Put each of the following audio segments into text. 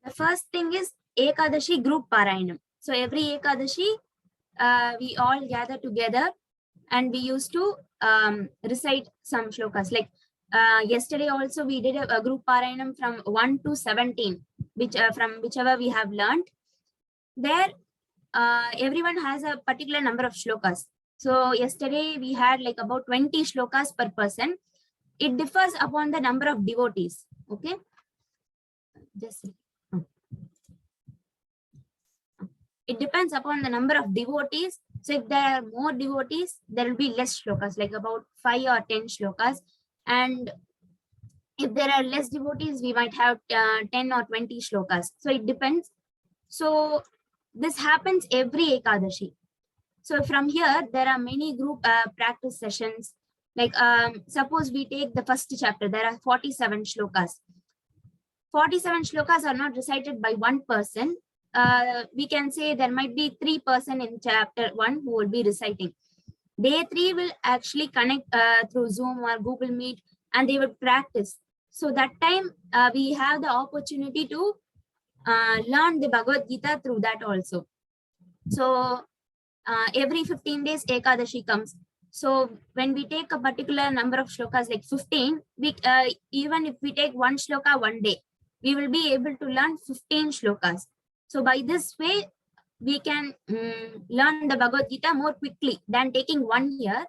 The first thing is Ekadashi group Parayanam. So every Ekadashi, we all gather together and we used to recite some shlokas. Like yesterday also we did a group Parayanam from 1 to 17, which from whichever we have learned. There, everyone has a particular number of shlokas. So yesterday we had like about 20 shlokas per person. It differs upon the number of devotees. Okay. Just it depends upon the number of devotees. So if there are more devotees, there will be less shlokas, like about 5 or 10 shlokas. And if there are less devotees, we might have 10 or 20 shlokas. So it depends. So this happens every Ekadashi. So from here, there are many group practice sessions. Like suppose we take the first chapter, there are 47 shlokas. 47 shlokas are not recited by one person. We can say there might be 3 persons in chapter 1 who will be reciting. Day 3 will actually connect through Zoom or Google Meet, and they will practice. So that time we have the opportunity to learn the Bhagavad Gita through that also. So every 15 days Ekadashi comes. So when we take a particular number of shlokas like 15, we even if we take one shloka one day, we will be able to learn 15 shlokas. So by this way, we can learn the Bhagavad Gita more quickly than taking 1 year.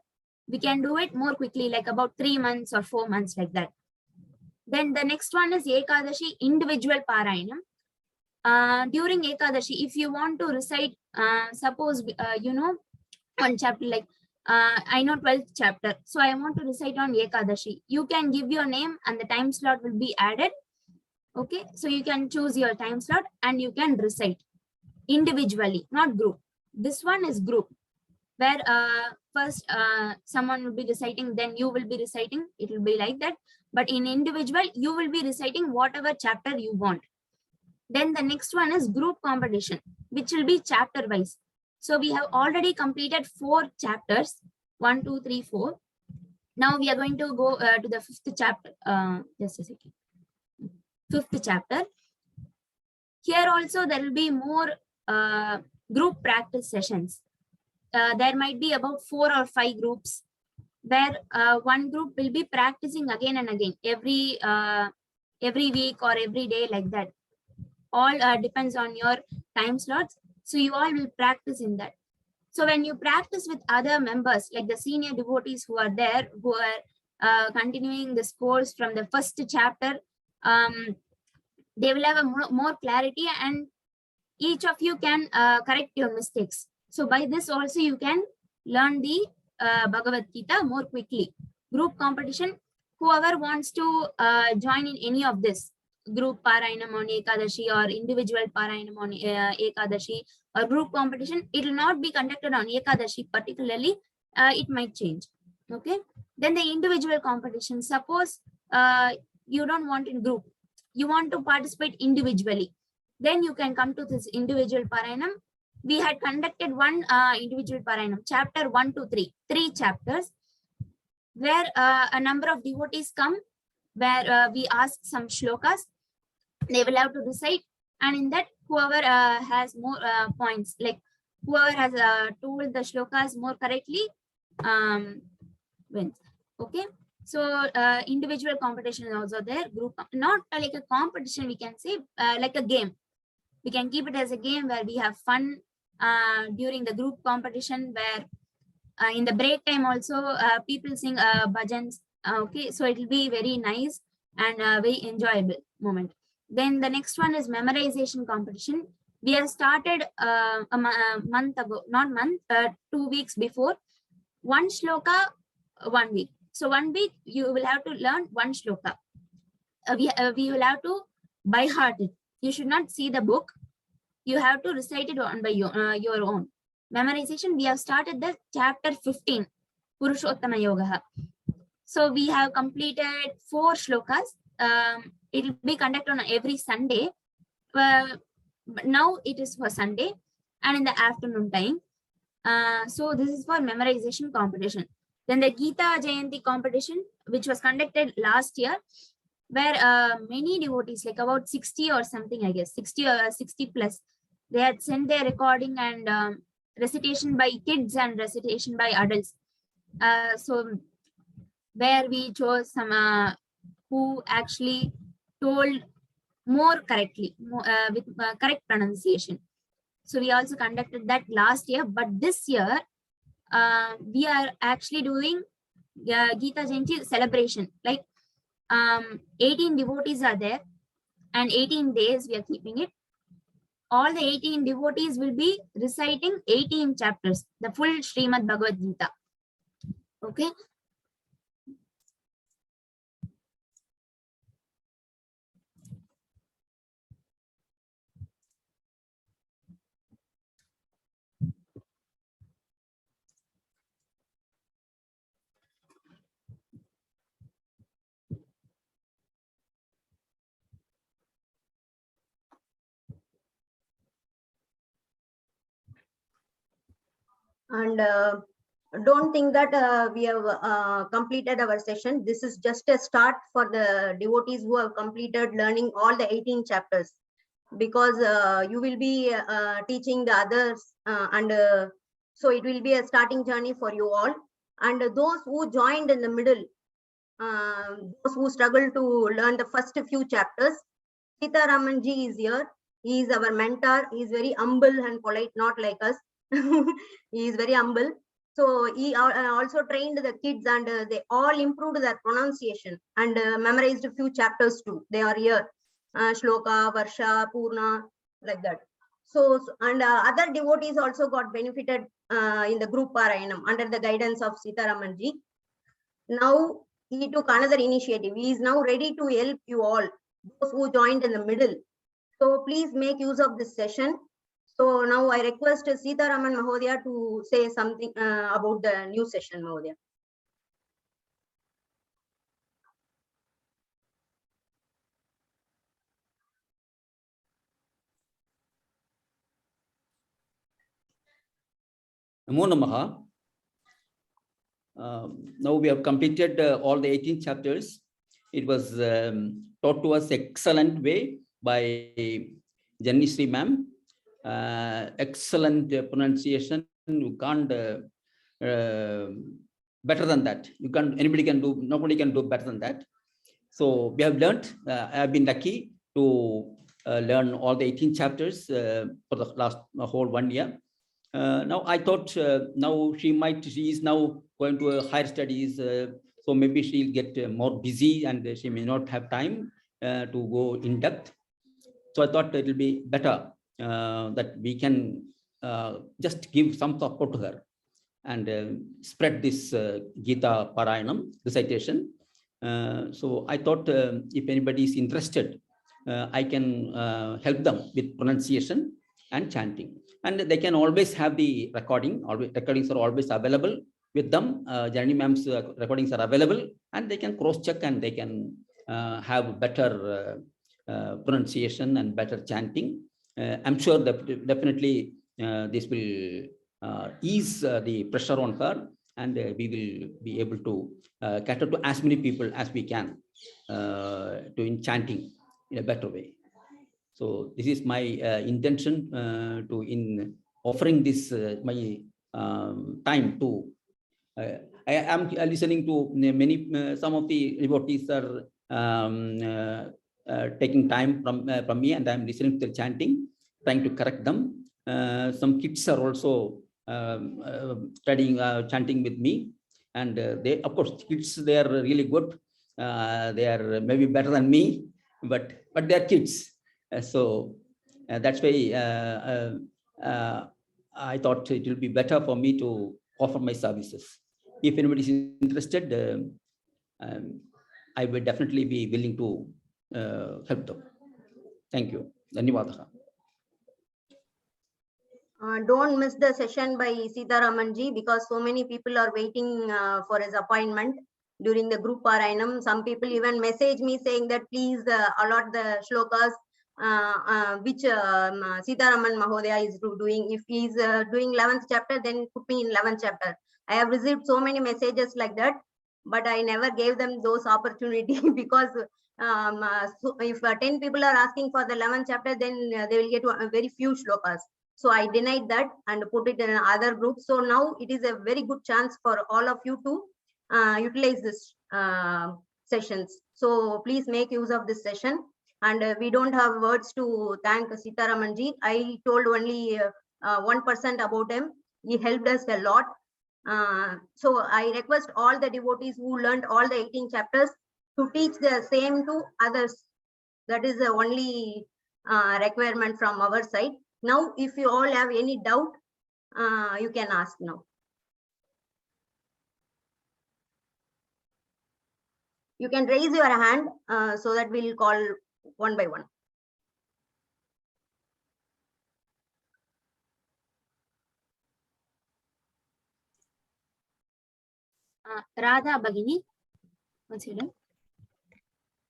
We can do it more quickly, like about 3 months or 4 months, like that. Then the next one is Ekadashi individual Parayanam. During Ekadashi, if you want to recite, suppose you know one chapter, like I know 12th chapter, so I want to recite on Ekadashi. You can give your name and the time slot will be added. Okay, so you can choose your time slot and you can recite individually, not group. This one is group, where first someone will be reciting, then you will be reciting. It will be like that. But in individual, you will be reciting whatever chapter you want. Then the next one is group competition, which will be chapter wise. So we have already completed 4 chapters, 1, 2, 3, 4. Now we are going to go to the 5th chapter. Just a second. 5th chapter. Here also there will be more group practice sessions. There might be about 4 or 5 groups, where one group will be practicing again and again every week or every day, like that. All depends on your time slots. So you all will practice in that. So when you practice with other members, like the senior devotees who are there, who are continuing this course from the 1st chapter, they will have a more clarity, and each of you can correct your mistakes. So by this also you can learn the Bhagavad Gita more quickly. Group competition, whoever wants to join in any of this, group Parayanam on Ekadashi or individual Parayanam on Ekadashi or group competition, it will not be conducted on Ekadashi particularly. It might change. Okay. Then the individual competition, suppose you don't want in group, you want to participate individually, then you can come to this individual Parayanam. We had conducted one individual Parayanam, chapter 1 to 3, 3 chapters, where a number of devotees come, where we ask some shlokas, they will have to recite, and in that whoever has more points, like whoever has told the shlokas more correctly wins. Okay, so individual competition is also there. Group, not like a competition, we can say like a game. We can keep it as a game where we have fun during the group competition, where in the break time also people sing bhajans. Okay, so it will be very nice and very enjoyable moment. Then the next one is memorization competition. We have started a month ago, not month, 2 weeks before. One shloka, 1 week. So 1 week you will have to learn one shloka. We will have to by heart it. You should not see the book. You have to recite it on by your own. Memorization, we have started the chapter 15, Purushottama Yoga. So we have completed 4 shlokas. It will be conducted on every Sunday. But now it is for Sunday and in the afternoon time. So this is for memorization competition. Then the Gita Jayanti competition, which was conducted last year. where many devotees, like about 60 or something, I guess 60 or 60 plus, they had sent their recording and recitation by kids and recitation by adults. So where we chose some who actually told more correctly, with correct pronunciation. So we also conducted that last year, but this year we are actually doing Gita Jayanti celebration. Like 18 devotees are there, and 18 days we are keeping it. All the 18 devotees will be reciting 18 chapters, the full Srimad Bhagavad Gita. Okay. And don't think that we have completed our session. This is just a start for the devotees who have completed learning all the 18 chapters, because you will be teaching the others, and so it will be a starting journey for you all. And those who joined in the middle, those who struggle to learn the first few chapters, Sita Ramanji is here. He is our mentor. He is very humble and polite, not like us. He is very humble. So he also trained the kids, and they all improved their pronunciation and memorized a few chapters too. They are here. Shloka, Varsha, Purna, like that. So, and other devotees also got benefited in the group Parayanam under the guidance of Sita Ramanji. Now he took another initiative. He is now ready to help you all, those who joined in the middle. So please make use of this session. So now I request Sita Raman Mahodaya to say something about the new session, Mahodaya. Namo Namaha. Now we have completed all the 18 chapters. It was taught to us excellent way by Janni Sri ma'am. Excellent pronunciation. You can't better than that. You can't. Anybody can do. Nobody can do better than that. So we have learned. I have been lucky to learn all the 18 chapters for the last whole 1 year. Now I thought now she is now going to higher studies, so maybe she'll get more busy and she may not have time to go in depth. So I thought it will be better that we can just give some support to her and spread this Gita Parayanam recitation. So I thought if anybody is interested, I can help them with pronunciation and chanting. And they can always have the recording. Recordings are always available with them. Janani ma'am's recordings are available, and they can cross-check and they can have better pronunciation and better chanting. I'm sure that definitely this will ease the pressure on her, and we will be able to cater to as many people as we can to in chanting in a better way. So this is my intention to in offering this my time to. I am listening to many some of the devotees are taking time from me, and I am listening to the chanting, trying to correct them. Some kids are also studying chanting with me, and they, of course, kids, they are really good. They are maybe better than me, but they are kids. So that's why I thought it will be better for me to offer my services. If anybody is interested, I will definitely be willing to help them. Thank you. Dhanyavadaha. Don't miss the session by Sita Ramanji, because so many people are waiting for his appointment during the group Parayanam. Some people even message me saying that please allot the shlokas which Sita Raman Mahodaya is doing. If he is doing 11th chapter, then put me in 11th chapter. I have received so many messages like that, but I never gave them those opportunity because So if 10 people are asking for the 11th chapter, then they will get very few shlokas. So I denied that and put it in other groups. So now it is a very good chance for all of you to utilize this sessions. So please make use of this session. And we don't have words to thank Sitaramanji. I told only 1% about him. He helped us a lot. So I request all the devotees who learned all the 18 chapters to teach the same to others. That is the only requirement from our side. Now, if you all have any doubt, you can ask now. You can raise your hand so that we'll call one by one. Radha Bhagini. One second.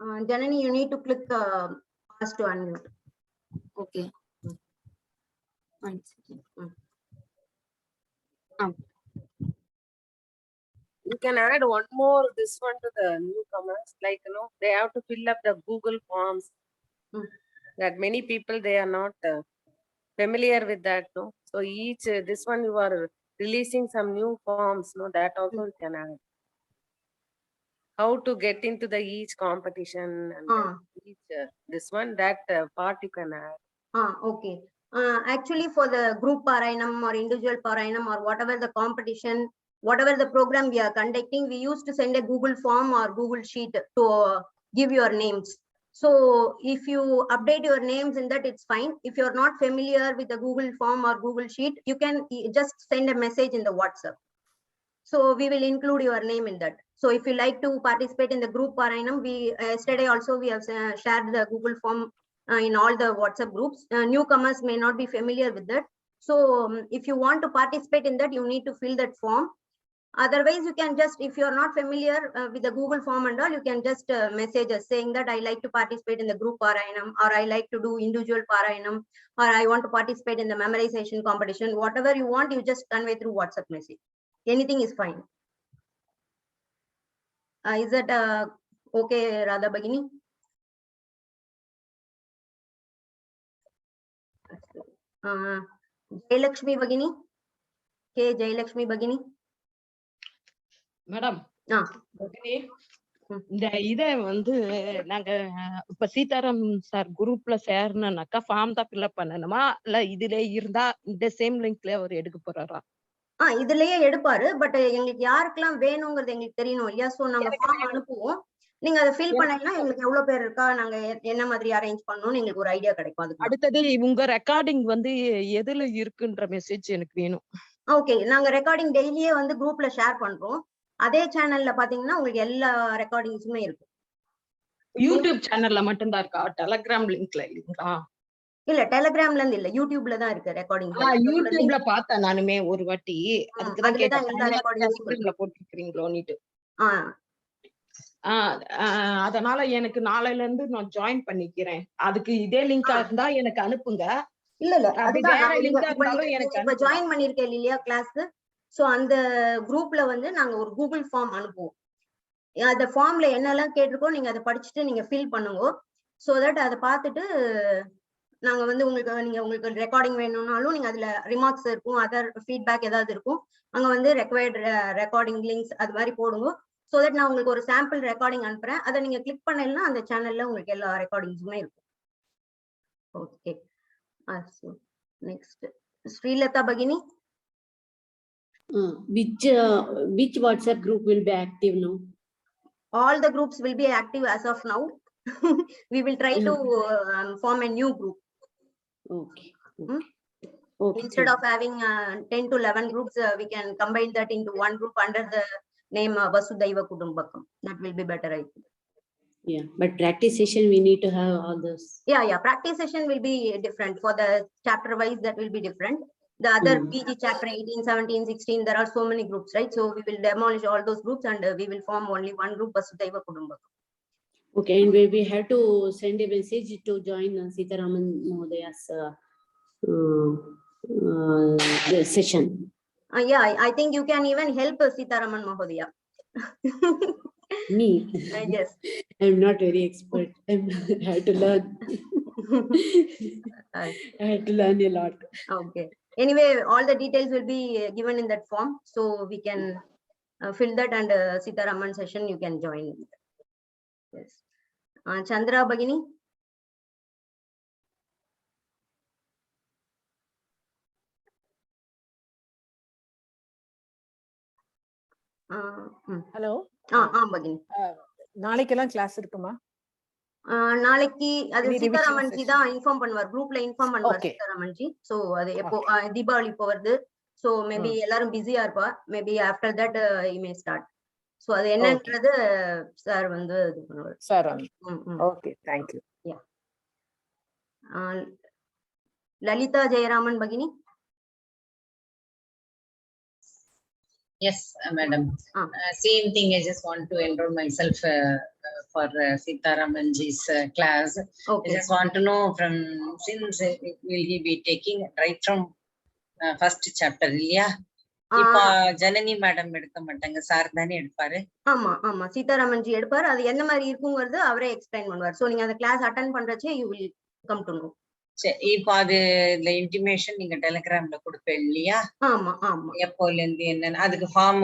Janani, you need to click pass to unmute. Okay. One second. You can add one more this one to the newcomers, like they have to fill up the Google forms. That many people they are not familiar with that, no. So each this one you are releasing some new forms, no. That also you can add. How to get into the each competition and each this one that part you can add. Okay. Actually, for the group Parayanam or individual Parayanam or whatever the competition, whatever the program we are conducting, we used to send a Google form or Google sheet to give your names. So if you update your names in that, it's fine. If you're not familiar with the Google form or Google sheet, you can just send a message in the WhatsApp. So we will include your name in that. So if you like to participate in the group Parayanam, we yesterday also we have shared the Google form in all the WhatsApp groups. Newcomers may not be familiar with that. So if you want to participate in that, you need to fill that form. Otherwise, you can just, if you're not familiar with the Google form and all, you can just message us saying that I like to participate in the group Parayanam, or I like to do individual Parayanam, or I want to participate in the memorization competition. Whatever you want, you just convey through WhatsApp message. Anything is fine. Is that okay, Radha Bhagini? Jayalakshmi Bhagini? K. Jayalakshmi Bhagini? Madam இந்த இத வந்து நாங்க இப்ப Sitaram sir குரூப்ல சேரணும்னாக்கா form தான் fill up பண்ணணுமா இல்ல இதுல இருந்தா இந்த சேம் லிங்க்ல அவர் எடுக்க போறாரா? இதுலயே எடுப்பாரு. பட் எங்களுக்கு யாருக்கெல்லாம் வேணுங்கிறது எங்களுக்கு தெரியணும் இல்லையா? சோ நாங்க ஃபார்ம் அனுப்புவோம். நீங்க அதை ஃபில் பண்ணீங்கன்னா எங்களுக்கு எவ்வளவு பேர் இருக்கா, நாங்க என்ன மாதிரி அரேஞ்ச் பண்ணணும்னு எங்களுக்கு ஒரு ஐடியா கிடைக்கும். அதுக்கு அடுத்தது உங்க ரெக்கார்டிங் வந்து எதுல இருக்குன்ற மெசேஜ் எனக்கு வேணும். ஓகே, நாங்க ரெக்கார்டிங் டெய்லியே வந்து குரூப்ல ஷேர் பண்றோம். அதே சேனல்ல பாத்தீங்கன்னா உங்களுக்கு எல்லா ரெக்கார்டிங்ஸுமே இருக்கு. யூடியூப் சேனல்ல மட்டும் தான் இருக்கா? டெலிகிராம் லிங்க்ல இல்லீங்களா? இல்ல, டெலிகிராம்ல இருந்து இல்ல, யூடியூப்ல தான் இருக்கு ரெக்கார்டிங். யூடியூப்ல பார்த்தேன் நானுமே ஒரு வாட்டி. அதுக்கு தான் கேட்டேன் போட்டுக்கிறீங்களோன்னு. அதனால எனக்கு நாளையில இருந்து நான் ஜாயின் பண்ணிக்கிறேன். அதுக்கு இதே லிங்கா இருந்தா எனக்கு அனுப்புங்க. இல்ல இப்ப ஜாயின் பண்ணிருக்கேன் இல்லையா கிளாஸ்க்கு. சோ அந்த குரூப்ல வந்து நாங்க ஒரு கூகுள் ஃபார்ம் அனுப்புவோம். அந்த ஃபார்ம்ல என்னெல்லாம் கேட்டிருக்கோம் நீங்க அதை படிச்சுட்டு நீங்க ஃபில் பண்ணுங்க. சோ தட் அதை பார்த்துட்டு நாங்க வந்து உங்களுக்கு ரெக்கார்டிங் வேணும்னாலும் நீங்க அதுல ரிமார்க்ஸ் இருக்கும், அதர் ஃபீட்பேக் ஏதாவது இருக்கும், அங்க வந்து ரெக்வயர்டு ரெக்கார்டிங் லிங்க்ஸ் அது மாதிரி போடுங்க. சோ தட் நான் உங்களுக்கு ஒரு சாம்பிள் ரெக்கார்டிங் அனுப்புறேன். அதை நீங்க கிளிக் பண்ணீங்கன்னா அந்த சேனல்ல உங்களுக்கு எல்லா ரெக்கார்டிங்ஸுமே இருக்கும். Okay, next Srilata Bhagini. Which WhatsApp group will be active now? All the groups will be active as of now. We will try to form a new group. Okay. Okay. Instead of having 10 to 11 groups, we can combine that into one group under the name Vasudhaiva Kudumbakam. That will be better, I think. Yeah, but practice session we need to have all those. Yeah, practice session will be different. For the chapter wise, that will be different. The other PG chapter 18, 17, 16, there are so many groups, right? So we will demolish all those groups and we will form only one group, Vasudhaiva Kudumbakam. Okay, and we have to send a message to join Sitaraman Mohodaya's the session. Yeah, I think you can even help Sitaraman Mohodaya. Me. Yes. I'm not very expert. I had to learn. Uh, I had to learn a lot. Okay. Anyway, all the details will be given in that form, so we can fill that, and Sitaraman session you can join. Yes. Chandra Bhagini. Hello Bhagini. நாளைக்கெல்லாம் class இருக்குமா? நாளைக்கு அது Any revision Seetharaman ji session? தான் inform பண்ணுவார், குரூப்ல inform பண்ணுவார் Okay. Sitharaman G. So அது எப்போ தீபாவளி இப்போ வருது, சோ மேபி எல்லாரும் பிஸியா இருப்பா, maybe after that you may start. So அது என்னன்றது சார் வந்து இது பண்ணுவார். Sir okay, thank you. Lalitha Jayaraman Bhagini. Yes, madam. Same thing. I just want to enroll myself for Sitaramanji's class. Okay. I just want to know from since will he be taking right from first chapter? Yeah. இப்போ Janani madam எடுக்க மாட்டாங்க, sir தானே எடுப்பாரு. ஆமா ஆமா, Sitharaman G எடுப்பாரு. அது என்ன மாதிரி இருக்குங்கிறது அவரே எக்ஸ்பிளைன் பண்ணுவார். சோ நீங்க அந்த கிளாஸ் அட்டெண்ட் பண்றச்சே you will come to know. சரி, இப்போ அது இந்த இன்டிமேஷன் நீங்க டெலிகிராம்ல கொடுப்பேன் இல்லையா? ஆமா ஆமா. எப்போல இருந்து என்னன்னு அதுக்கு form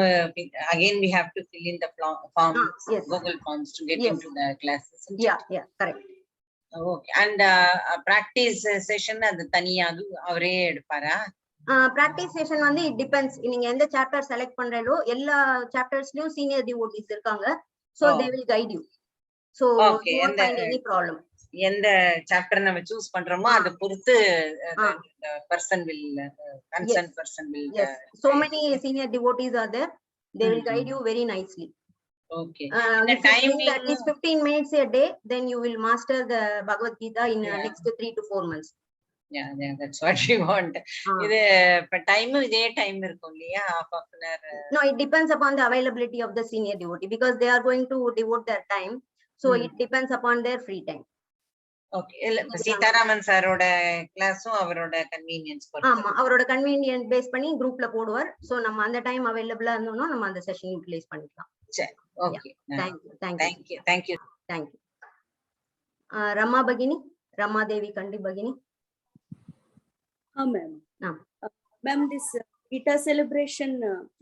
again we have to fill in the form, yes. Google forms to get Yes. into the classes. Yeah, correct. Okay. And practice session அது தனியா அவரே எடுப்பாரா? பிராக்டிஸ் செஷன் வந்து இட் டிபெண்ட்ஸ். நீங்க எந்த சாப்டர் செலக்ட் பண்றீங்களோ எல்லா சாப்டர்ஸ்லயும் சீனியர் டிவோட்டிஸ் இருக்காங்க. So they will guide you. So you won't find any problem. எந்த சாப்டர் நம்ம சூஸ் பண்றோமோ அதை பொறுத்து person will concerned person will. Yes, so many senior devotees are there. They will guide you very nicely. Okay. The timing at least 15 minutes a day, then you will master the Bhagavad Gita in next 3 to 4 months. Yeah, that's what we want. இது இப்ப time இதே time இருக்கும் இல்லையா? half an hour. No, it depends upon the availability of the senior devotee, because they are going to devote their time. So it depends upon their free time. Okay. Sitharaman சாரோட கிளாஸும் அவரோட convenience பொறுத்து. ஆமா, அவரோட convenience base பண்ணி குரூப்ல போடுவார். So நம்ம அந்த டைம் அவைலபிளா இருந்தோம்னா நம்ம அந்த செஷன் யூட்டிலைஸ் பண்ணிக்கலாம். சரி, okay. Thank you. Rama Bhagini, Rama Devi Kandi Bhagini. Ma'am. Ma'am, this Gita celebration,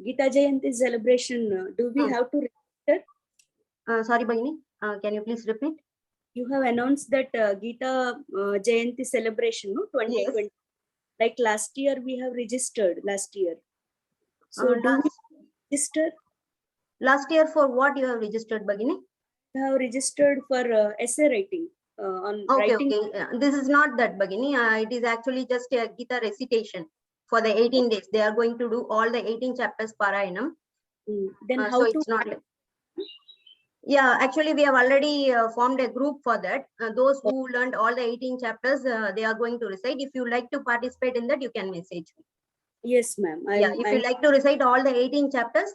Gita Jayanti celebration, do we have to register? Sorry Bhagini, can you please repeat? You have announced that Gita Jayanti celebration, no, 2020. Yes. Like last year we have registered last year. So do we register? Last year for what you have registered Bhagini? We have registered for essay writing. On writing. Okay. This is not that Bhagini. It is actually just a Gita recitation for the 18 days. They are going to do all the 18 chapters Parayanam. Then how so to? It's not. Yeah, actually we have already formed a group for that. Those who learned all the 18 chapters, they are going to recite. If you like to participate in that, you can message me. Yes, ma'am. If you like to recite all the 18 chapters,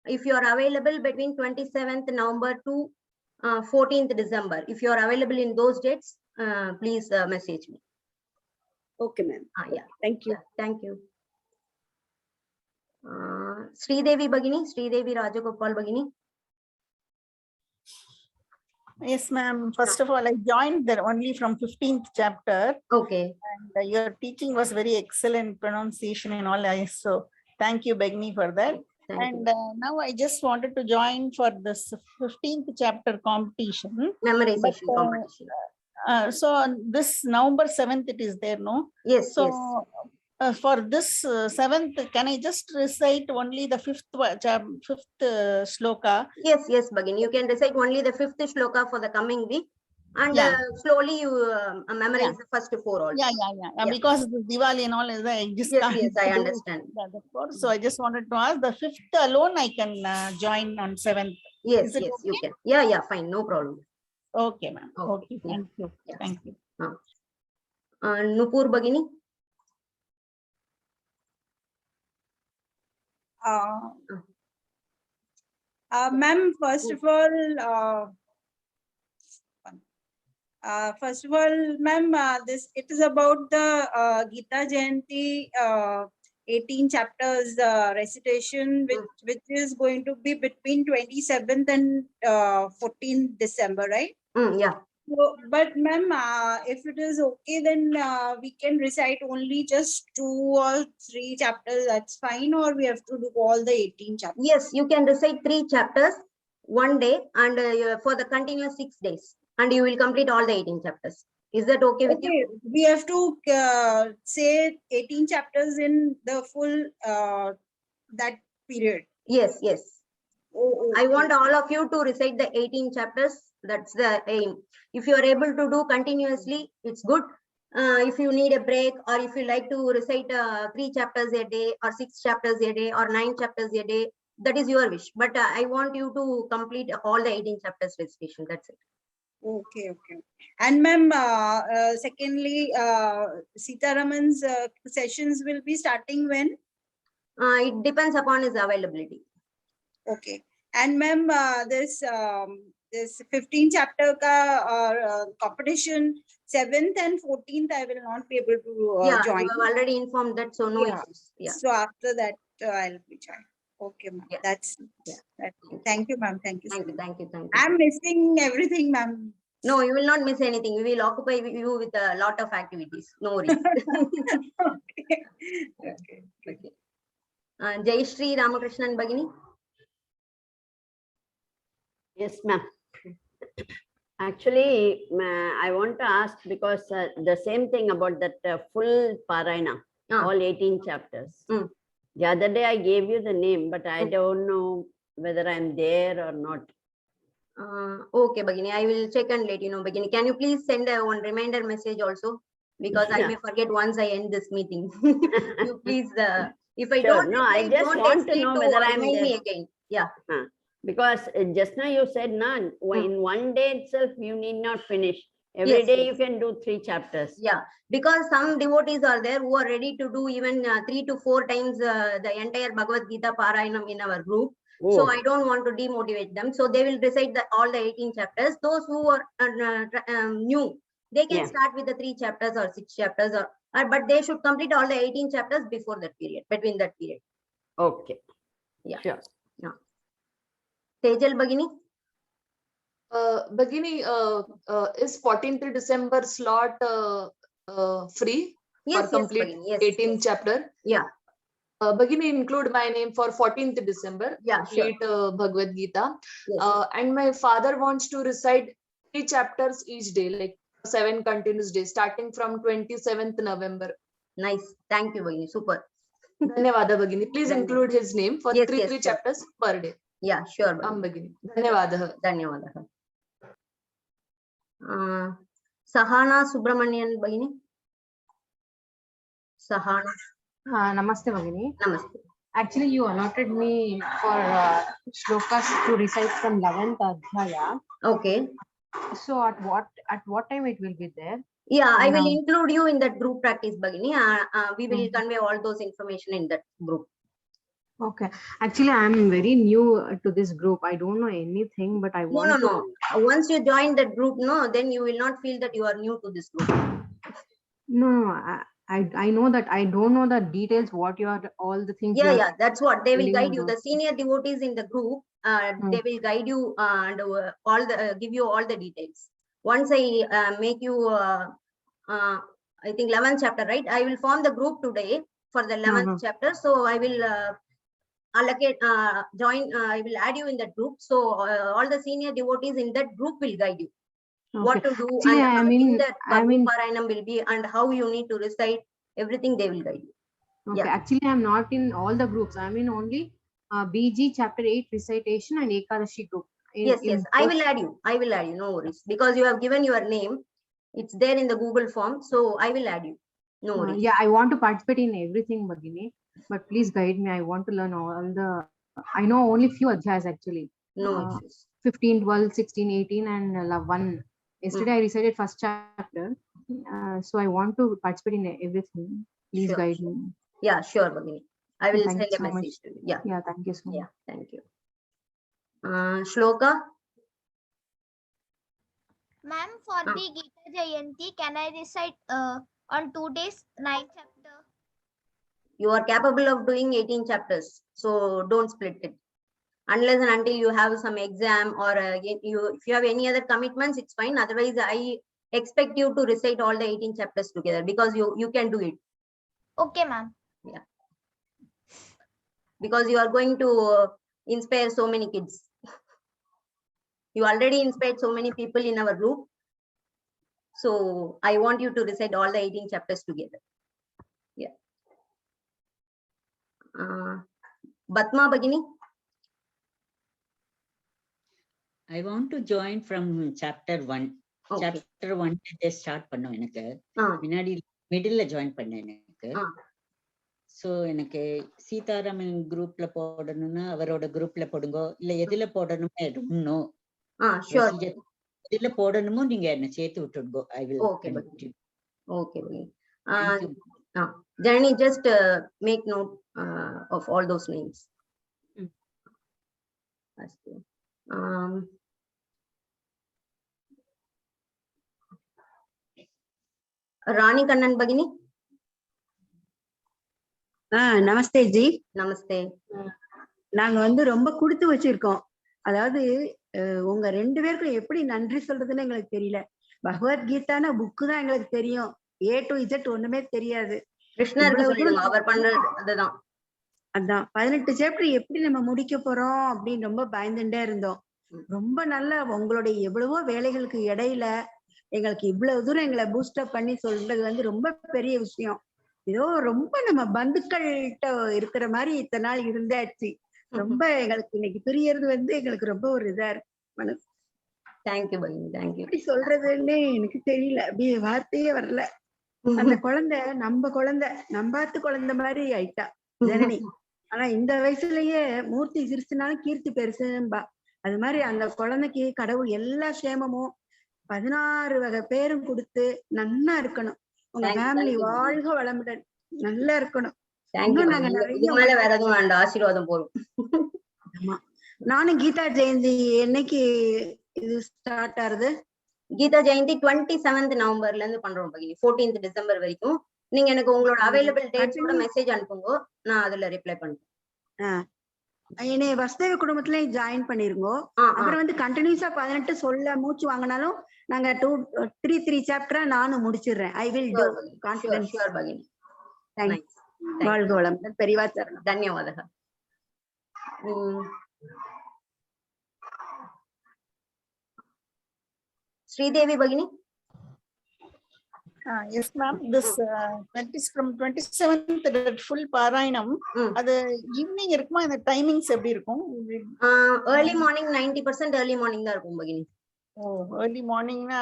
if you are available between 27th November to 14th December, if you are available in those dates, please message me. Okay, ma'am. Yeah. Thank you. Thank you. Sridevi Bhagini, Sridevi Rajagopal Bhagini. Yes, ma'am. First of all, I joined there only from 15th chapter. Okay. And your teaching was very excellent, pronunciation and all. So thank you, Bhagini, for that. And now I just wanted to join for this 15th chapter competition. Memorization competition. So on this November 7th, it is there, no? Yes. So yes. For this 7th, can I just recite only the fifth shloka? Yes, Bhagini. You can recite only the 5th shloka for the coming week. And slowly you memorize the first 4 also. Yeah. Because the Diwali and all is there. Yes, I understand. So I just wanted to ask, the 5th alone I can join on 7th. Yes, you can. Yeah, fine, no problem. Okay, ma'am. Okay, thank you. Yes. Thank you. Nupur Bhagini. Ma'am, first of all, ma'am, it is about the Gita Jayanti 18 chapters recitation, which is going to be between 27th and 14th December, right? Yeah. So, but ma'am, if it is okay, then we can recite only just 2 or 3 chapters. That's fine, or we have to do all the 18 chapters. Yes, you can recite 3 chapters one day and for the continuous 6 days, and you will complete all the 18 chapters. Is that okay with you? Okay, we have to say 18 chapters in the full that period. Yes, yes. Oh, I want all of you to recite the 18 chapters. That's the aim. If you are able to do continuously, it's good. If you need a break, or if you like to recite 3 chapters a day, or 6 chapters a day, or 9 chapters a day, that is your wish. But I want you to complete all the 18 chapters recitation. That's it. Okay, okay. And ma'am, secondly, Sitaraman's sessions will be starting when? It depends upon his availability. Okay. And ma'am, this 15 chapter ka competition, 7th and 14th, I will not be able to join. You have already informed that, so no issues. Yeah. So after that, I'll be joining. Okay, ma'am. Yeah. That's that. Thank you, ma'am. Thank you. Thank you, thank you, thank you. I'm missing everything, ma'am. No, you will not miss anything. We will occupy you with a lot of activities. No worries. Okay. Okay. Okay. Jai Shri Ramakrishnan Bhagini. Yes, ma'am. Actually, I want to ask because the same thing about that full Parayana, all 18 chapters. The other day I gave you the name, but I don't know whether I'm there or not. Okay, Bhagini, I will check and let you know. Bhagini, can you please send one reminder message also? Because I may forget once I end this meeting. You please, if I Sure. don't, No, I just don't want to hesitate know whether I'm remind there. me again. Yeah. Because just now you said, no, in one day itself, you need not finish. Every day you can do 3 chapters. Yeah, because some devotees are there who are ready to do even 3 to 4 times the entire Bhagavad Gita Parayanam in our group. So I don't want to demotivate them. So they will recite all the 18 chapters. Those who are new, they can start with the 3 chapters or 6 chapters, but they should complete all the 18 chapters before that period, between that period. Okay. Yeah. Sure. Yeah. Tejal Bhagini? Bhagini, is 14th December slot free for complete Bhagini, yes, 18th chapter? Yeah. Bhagini, include my name for 14th December, complete Bhagavad Gita. And my father wants to recite 3 chapters each day, like 7 continuous days, starting from 27th November. Nice. Thank you, Bhagini. Super. Dhanyavada, Bhagini. Please include his name for Yes, 3 chapters per day. Yeah, sure. Bhagini. Dhanyavada. Dhanyavada. Sahana Subramanian Bhagini. Sahana. Namaste, Bhagini. Namaste. Actually, you allotted me for shlokas to recite from 11th Adhyaya. Okay. So at what time it will be there? Yeah, I will include you in that group practice, Bhagini. We will convey all those information in that group. Okay. Actually, I am very new to this group. I don't know anything, but I want to. No. Once you join that group, then you will not feel that you are new to this group. No, I know that I don't know the details. What you are all the things. Yeah, that's what they will guide you. The senior devotees in the group, they will guide you and give you all the details. Once I make you, I think 11th chapter, right? I will form the group today for the 11th chapter. So I will allocate, I will add you in that group. So all the senior devotees in that group will guide you. What to do. Actually, and that Parayanam will be and how you need to recite, everything they will guide you. Okay, actually, I'm not in all the groups. I'm in only BG chapter 8 recitation and Ekadashi group. Yes. I will add you. No worries. Because you have given your name. It's there in the Google form. So I will add you. No worries. Yeah, I want to participate in everything, Bhagini. But please guide me. I want to learn all the. I know only few adhyas actually. No issues. 15, 12, 16, 18 and 1. Yesterday I recited first chapter. So I want to participate in everything. Please guide me. Yeah, sure, Bhagini. I will send a so message to you. Yeah. Yeah, thank you so much. Yeah, thank you. Shloka? Ma'am, for the Gita Jayanti, can I recite on 2 days, 9th chapter? You are capable of doing 18 chapters. So don't split it. Unless and until you have some exam or if you have any other commitments, it's fine. Otherwise, I expect you to recite all the 18 chapters together because you can do it. Okay, ma'am. Yeah. Because you are going to inspire so many kids. You already inspired so many people in our group. So I want you to recite all the 18 chapters together. Yeah. Batma Bagini. I want to join from chapter 1. Okay. Chapter 1 just start பண்ணோம் எனக்கு. முன்னாடி மிடில்ல join பண்ணேன் எனக்கு. So எனக்கு சீதாராமன் குரூப்ல போடணும்னா அவரோட குரூப்ல போடுங்க இல்ல எதுல போடணும்னு I don't know. Sure. எதுல போடணுமோ நீங்க என்ன சேர்த்து விட்டுடுங்க. I will. Okay. Okay. Janani, just make note of all those names. Rani Kannan Bagini. Namaste G. நமஸ்தே. நாங்க வந்து ரொம்ப கொடுத்து வச்சிருக்கோம். அதாவது உங்க 2 பேருக்கும் எப்படி நன்றி சொல்றதுன்னு எங்களுக்கு தெரியல. பகவத்கீதான புக்கு தான் எங்களுக்கு தெரியும். A to Z ஒண்ணுமே தெரியாது. கிருஷ்ணருக்கு சொல்லிடுங்க, அவர் பண்றது அதுதான். அதான் 18 சாப்டர் எப்படி நம்ம முடிக்க போறோம் அப்படின்னு ரொம்ப பயந்துட்டே இருந்தோம். ரொம்ப நல்ல உங்களுடைய எவ்வளவோ வேலைகளுக்கு இடையில எங்களுக்கு இவ்வளவு தூரம் எங்களை பூஸ்டப் பண்ணி சொல்றது வந்து ரொம்ப பெரிய விஷயம். ஏதோ ரொம்ப நம்ம பந்துக்கள்கிட்ட இருக்கிற மாதிரி இத்தனை நாள் இருந்தாச்சு. ரொம்ப எங்களுக்கு இன்னைக்கு பிரியறது வந்து எங்களுக்கு ரொம்ப ஒரு இதா இருக்கு மனசு. தேங்க்யூ பகினி, தேங்க்யூ. எப்படி சொல்றதுன்னு எனக்கு தெரியல, அப்படியே வார்த்தையே வரல. அந்த குழந்தை நம்ம குழந்தை, நம்பாத்து குழந்தை மாதிரி ஆயிட்டா ஜனனி. ஆனா இந்த வயசுலயே மூர்த்தி சிரிச்சுனாலும் கீர்த்தி பெருசும்பா. அது மாதிரி அந்த குழந்தைக்கு கடவுள் எல்லா சேமமும் 16 வகை பேரும் கொடுத்து நன்னா இருக்கணும். உங்க ஃபேமிலி வாழ்க வளமுடன் நல்லா இருக்கணும். வேற எதுவும் வேண்டாம், ஆசீர்வாதம் போதும். ஆமா. நானும் கீதா ஜெயந்தி என்னைக்கு இது ஸ்டார்ட் ஆகுது? கீதா ஜெயந்தி 27th நவம்பர்ல இருந்து பண்றோம் பகினி. 14th டிசம்பர் வரைக்கும். நீங்க எனக்கு உங்களோட அவைலபிள் டேட்ஸ் கூட மெசேஜ் அனுப்புங்க, நான் அதுல ரிப்ளை பண்றேன். என்னைய வசுதேவ குடும்பத்திலயும் ஜாயின் பண்ணிருங்க. அப்புறம் வந்து கண்டினியூஸா 18 சொல்ல மூச்சு வாங்கினாலும் நாங்க 3 சாப்டரா நானும் முடிச்சிடுறேன். I will to confidence. Sure பகினி. தேங்க்ஸ். வாழ்க வளமுடன். பெரியவா சரணம். ಧನ್ಯವಾದಗಳು. Sridevi Bagini. Yes, ma'am. This from 27th that full Parayanam. அது ஈவினிங் இருக்குமா? இந்த டைமிங்ஸ் எப்படி இருக்கும்? Early morning 90% early morning தான் இருக்கும் பகினி. Early morningனா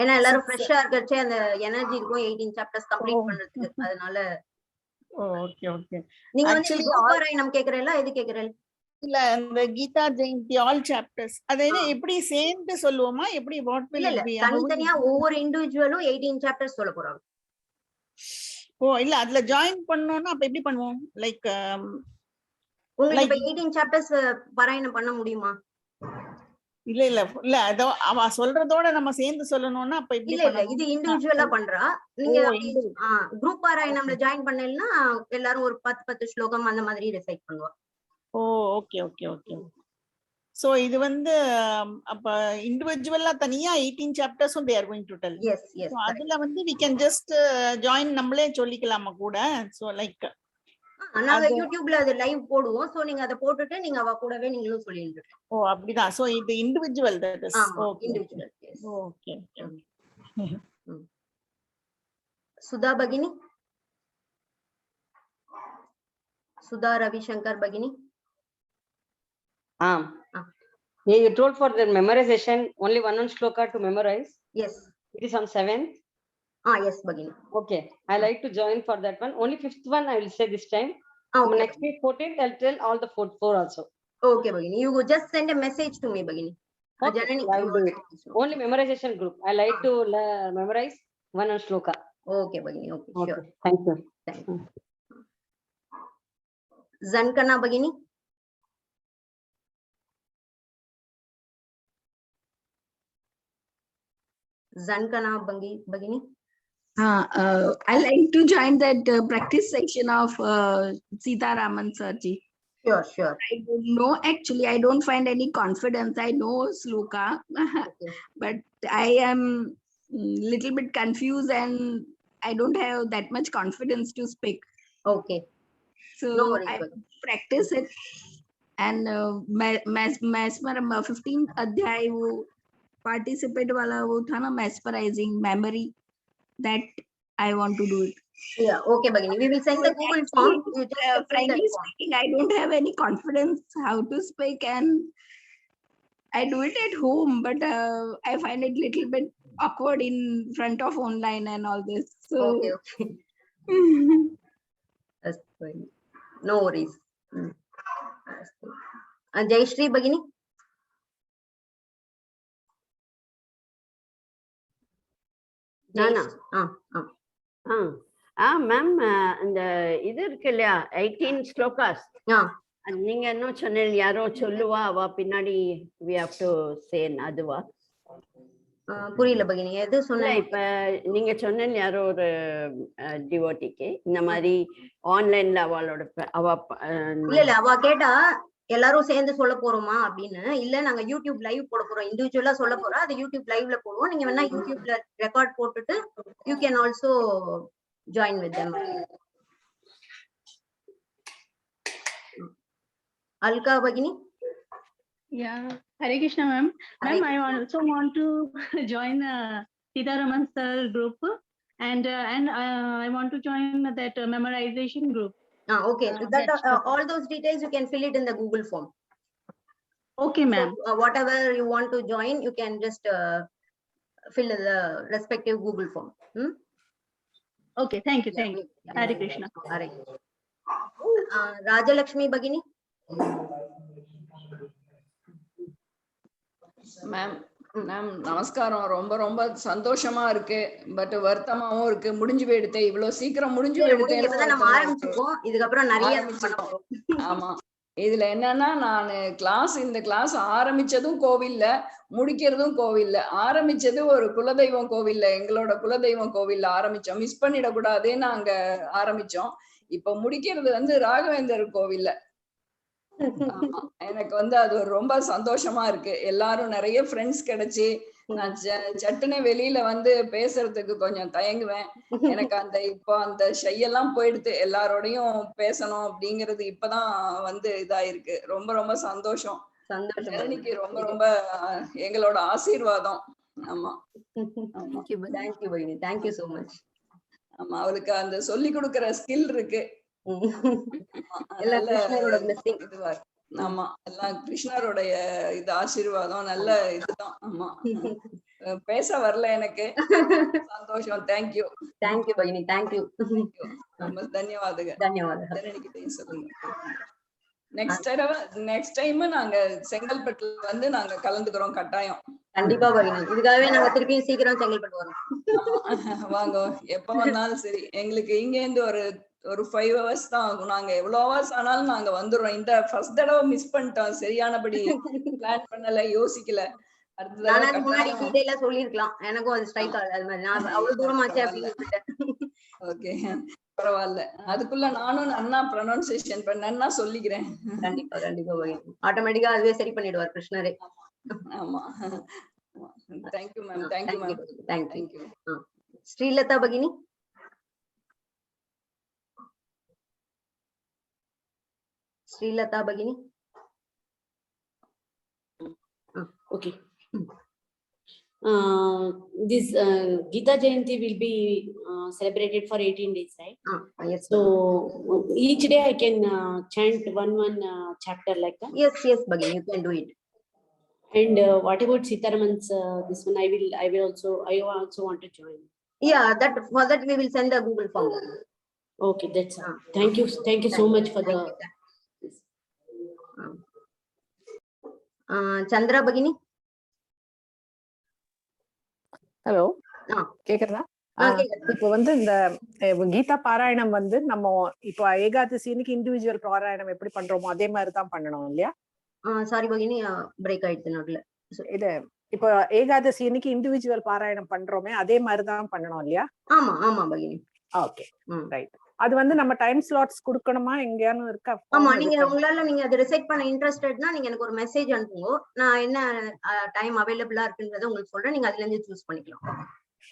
ஏன்னா எல்லாரும் ஃப்ரெஷ்ஷா இருக்கறச்சே அந்த எனர்ஜி இருக்கும் 18 சாப்டர்ஸ் கம்ப்ளீட் பண்றதுக்கு. அதனால ஓகே ஓகே. நீங்க வந்து பாராயணம் கேக்குறீங்களா, எது கேக்குறீங்க? இல்ல இந்த கீதா ஜெயந்தி ஆல் சாப்டர்ஸ் அது எப்படி சேர்ந்து சொல்லுவோமா? எப்படி வாட் வில் இட் பீ? தனித்தனியா ஒவ்வொரு இன்டிவிஜுவலும் 18 சாப்டர்ஸ் சொல்ல போறாங்க. இல்ல அதுல ஜாயின் பண்ணனும்னா அப்ப எப்படி பண்ணுவோம்? லைக் உங்களுக்கு இப்ப 18 சாப்டர்ஸ் பாராயணம் பண்ண முடியுமா? இல்ல அதோ அவ சொல்றதோட நம்ம சேர்ந்து சொல்லணும்னா அப்ப எப்படி இல்ல இது இன்டிவிஜுவலா பண்றா. நீங்க குரூப் பாராயணம்ல ஜாயின் பண்ணலன்னா எல்லாரும் ஒரு 10 ஸ்லோகம் அந்த மாதிரி ரிசைட் பண்ணுவா. Okay okay okay. சோ இது வந்து அப்ப இன்டிவிஜுவலா தனியா 18 சாப்டர்ஸும் they are going to tell. Yes. So அதுல வந்து we can just join நம்மளே சொல்லிக்கலாமா கூட? சோ லைக் நாங்க யூடியூப்ல அது லைவ் போடுவோம். சோ நீங்க அத போட்டுட்டு நீங்க அவ கூடவே நீங்களும் சொல்லிட்டு இருக்கலாம். அப்படிதான். சோ இது individual that is. Individual. Okay. Sudha பகினி. சுதா ரவிசங்கர் பகினி. Yeah, you told for the memorization only one shloka to memorize. Yes. It is on 7th. Yes, Bagini. Okay, I like to join for that one. Only 5th one I will say this time. Okay. Next week 14th I'll tell all the 4 also. Okay, Bagini. You just send a message to me, Bagini. Okay, I will do it. Only memorization group. I like to memorize one shloka. Okay, Bagini. Okay, sure. Thank you. Thank you. Zankana Bagini. Zankana Bagini. I like to join that practice section of Sita Raman Sarji. Sure, sure. I don't know, actually, I don't find any confidence. I know Sloka, but I am little bit confused and I don't have that much confidence to speak. Okay. So No worries, I Bhagini. practice it. And 15th अध्याय वो participate वाला वो था ना, mesmerizing memory, that I want to do it. Yeah, okay, Bhagini. We will send the Google form. You just fill that Frankly form. speaking, I don't have any confidence how to speak, and I do it at home, but I find it little bit awkward in front of online and all this. So Okay, okay. That's fine. No worries. Jayashree, Bhagini. நானா ma'am அந்த இது இருக்கு இல்லையா 18 ஸ்லோகாஸ், நீங்க என்ன சொன்னீங்க, யாரோ சொல்லுவா அவ பின்னாடி we have to say அதுவா? புரியல Bhagini, எது சொன்ன? இப்ப நீங்க சொன்னீங்க யாரோ ஒரு டிவோட்டிக்கு இந்த மாதிரி ஆன்லைன்ல அவளோட இல்ல அவ கேட்டா எல்லாரும் சேர்ந்து சொல்ல போறோமா அப்படின்னு. இல்ல நாங்க யூடியூப் லைவ் போட போறோம், இண்டிவிஜுவலா சொல்ல போறோம், அது யூடியூப் லைவ்ல போடுவோம், நீங்க வேணா யூடியூப்ல ரெக்கார்ட் போட்டுட்டு you can also join with them. Alka, Bhagini. Yeah, Hare Krishna, ma'am. Ma'am, I also want to join Sita Raman sir group, and I want to join that memorization group. Okay. That all those details you can fill it in the Google form. Okay, ma'am. So, whatever you want to join, you can just fill in the respective Google form. Okay, thank you. Hare Krishna. Hare. Rajalakshmi, Bhagini. Ma'am நமஸ்காரம். ரொம்ப ரொம்ப சந்தோஷமா இருக்கு, but வருத்தமாவும் இருக்கு. முடிஞ்சு போயிடுதே, இவ்வளவு சீக்கிரம் முடிஞ்சு போயிடுதேன்னு நம்ம ஆரம்பிச்சிருக்கோம். இதுக்கப்புறம் நிறைய ஆமா. இதுல என்னன்னா, நான் இந்த கிளாஸ் ஆரம்பிச்சதும் கோவில்ல, முடிக்கிறதும் கோவில்ல. ஆரம்பிச்சது ஒரு குலதெய்வம் கோவில்ல, எங்களோட குலதெய்வம் கோவில்ல ஆரம்பிச்சோம். மிஸ் பண்ணிடக்கூடாதுன்னு அங்க ஆரம்பிச்சோம். இப்ப முடிக்கிறது ராகவேந்தர் கோவில்ல. எனக்கு அது ரொம்ப சந்தோஷமா இருக்கு. எல்லாரும் நிறைய ஃப்ரெண்ட்ஸ் கிடைச்சி, நான் சட்டுன்னு வெளியில பேசுறதுக்கு கொஞ்சம் தயங்குவேன். எனக்கு இப்போ அந்த ஷையெல்லாம் போயிடுது, எல்லாரோடையும் பேசணும் அப்படிங்கிறது இப்பதான் இதாயிருக்கு. ரொம்ப ரொம்ப சந்தோஷம். ஜனனிக்கு ரொம்ப ரொம்ப எங்களோட ஆசீர்வாதம். ஆமா, தேங்க்யூ சோ மச். ஆமா, அவளுக்கு அந்த சொல்லி கொடுக்கற ஸ்கில் இருக்கு. ஆமா, எல்லாம் கிருஷ்ணருடைய இது ஆசீர்வாதம், நல்ல இதுதான். ஆமா, பேச வரல எனக்கு. சந்தோஷம். Thank you Bhagini, thank you. ரொம்ப தன்யவாதங்கள். ஜனனிகிட்டையும் சொல்லுங்க. நெக்ஸ்ட் டைம் நாங்க செங்கல்பட்டுல நாங்க கலந்துக்கிறோம் கட்டாயம். கண்டிப்பா Bhagini, இதுக்காகவே நாங்க திருப்பி சீக்கிரம் செங்கல்பட்டு வரோம். வாங்க, எப்ப வந்தாலும் சரி. எங்களுக்கு இங்க இருந்து ஒரு 5 hours தான் ஆகும். நாங்க எவ்வளவு hours ஆனாலும் நாங்க வந்துடுறோம். இந்த ஃபர்ஸ்ட் தடவை மிஸ் பண்ணிட்டோம், சரியானபடி பிளான் பண்ணல, யோசிக்கல. அடுத்த முன்னாடி டீடைலா சொல்லிருக்கலாம், எனக்கும் அது ஸ்ட்ரைக் ஆகுது. அது மாதிரி நான் அவ்வளவு தூரமாச்சு அப்படின்னு சொல்லிட்டேன். ஓகே, பரவாயில்ல. அதுக்குள்ள நானும் அண்ணா ப்ரொனன்சியேஷன் பண்ணேன்னா சொல்லிக்கிறேன். கண்டிப்பா ஆட்டோமேட்டிக்கா அதுவே சரி பண்ணிடுவார் கிருஷ்ணரே. ஆமா, thank you ma'am. Thank you ma'am. Thank you. Srilatha Bhagini. Srilata Bhagini. Okay. This Gita Jayanti will be celebrated for 18 days, right? Yes. So each day I can chant one chapter like that. Yes, Bhagini, you can do it. And what about Sitaraman's this one? I also want to join. Yeah, for that we will send the Google form. Okay, that's all. Thank you so much for the. Chandra Bhagini. Hello, கேக்குறதா? இப்போ இந்த கீதா பாராயணம் நம்ம இப்போ ஏகாதசி இன்னைக்கு individual பாராயணம் எப்படி பண்றோமோ அதே மாதிரி தான் பண்ணணும் இல்லையா? சாரி Bhagini, பிரேக் ஆயிடுச்சு நடுல. இது இப்போ ஏகாதசி இன்னைக்கு இண்டிவிஜுவல் பாராயணம் பண்றோமே அதே மாதிரிதான் பண்ணணும் இல்லையா? ஆமா ஆமா பகினி. Okay right. அது வந்து நம்ம டைம் ஸ்லாட்ஸ் கொடுக்கணுமா எங்கேயானு இருக்கா? ஆமா, நீங்க உங்களால நீங்க அதை டிசைட் பண்ண இன்ட்ரெஸ்டட்னா நீங்க எனக்கு ஒரு மெசேஜ் அனுப்புங்க. நான் என்ன டைம் அவைலபிளா இருக்குன்றதை உங்களுக்கு சொல்றேன். நீங்க அதுல இருந்து சூஸ் பண்ணிக்கலாம்.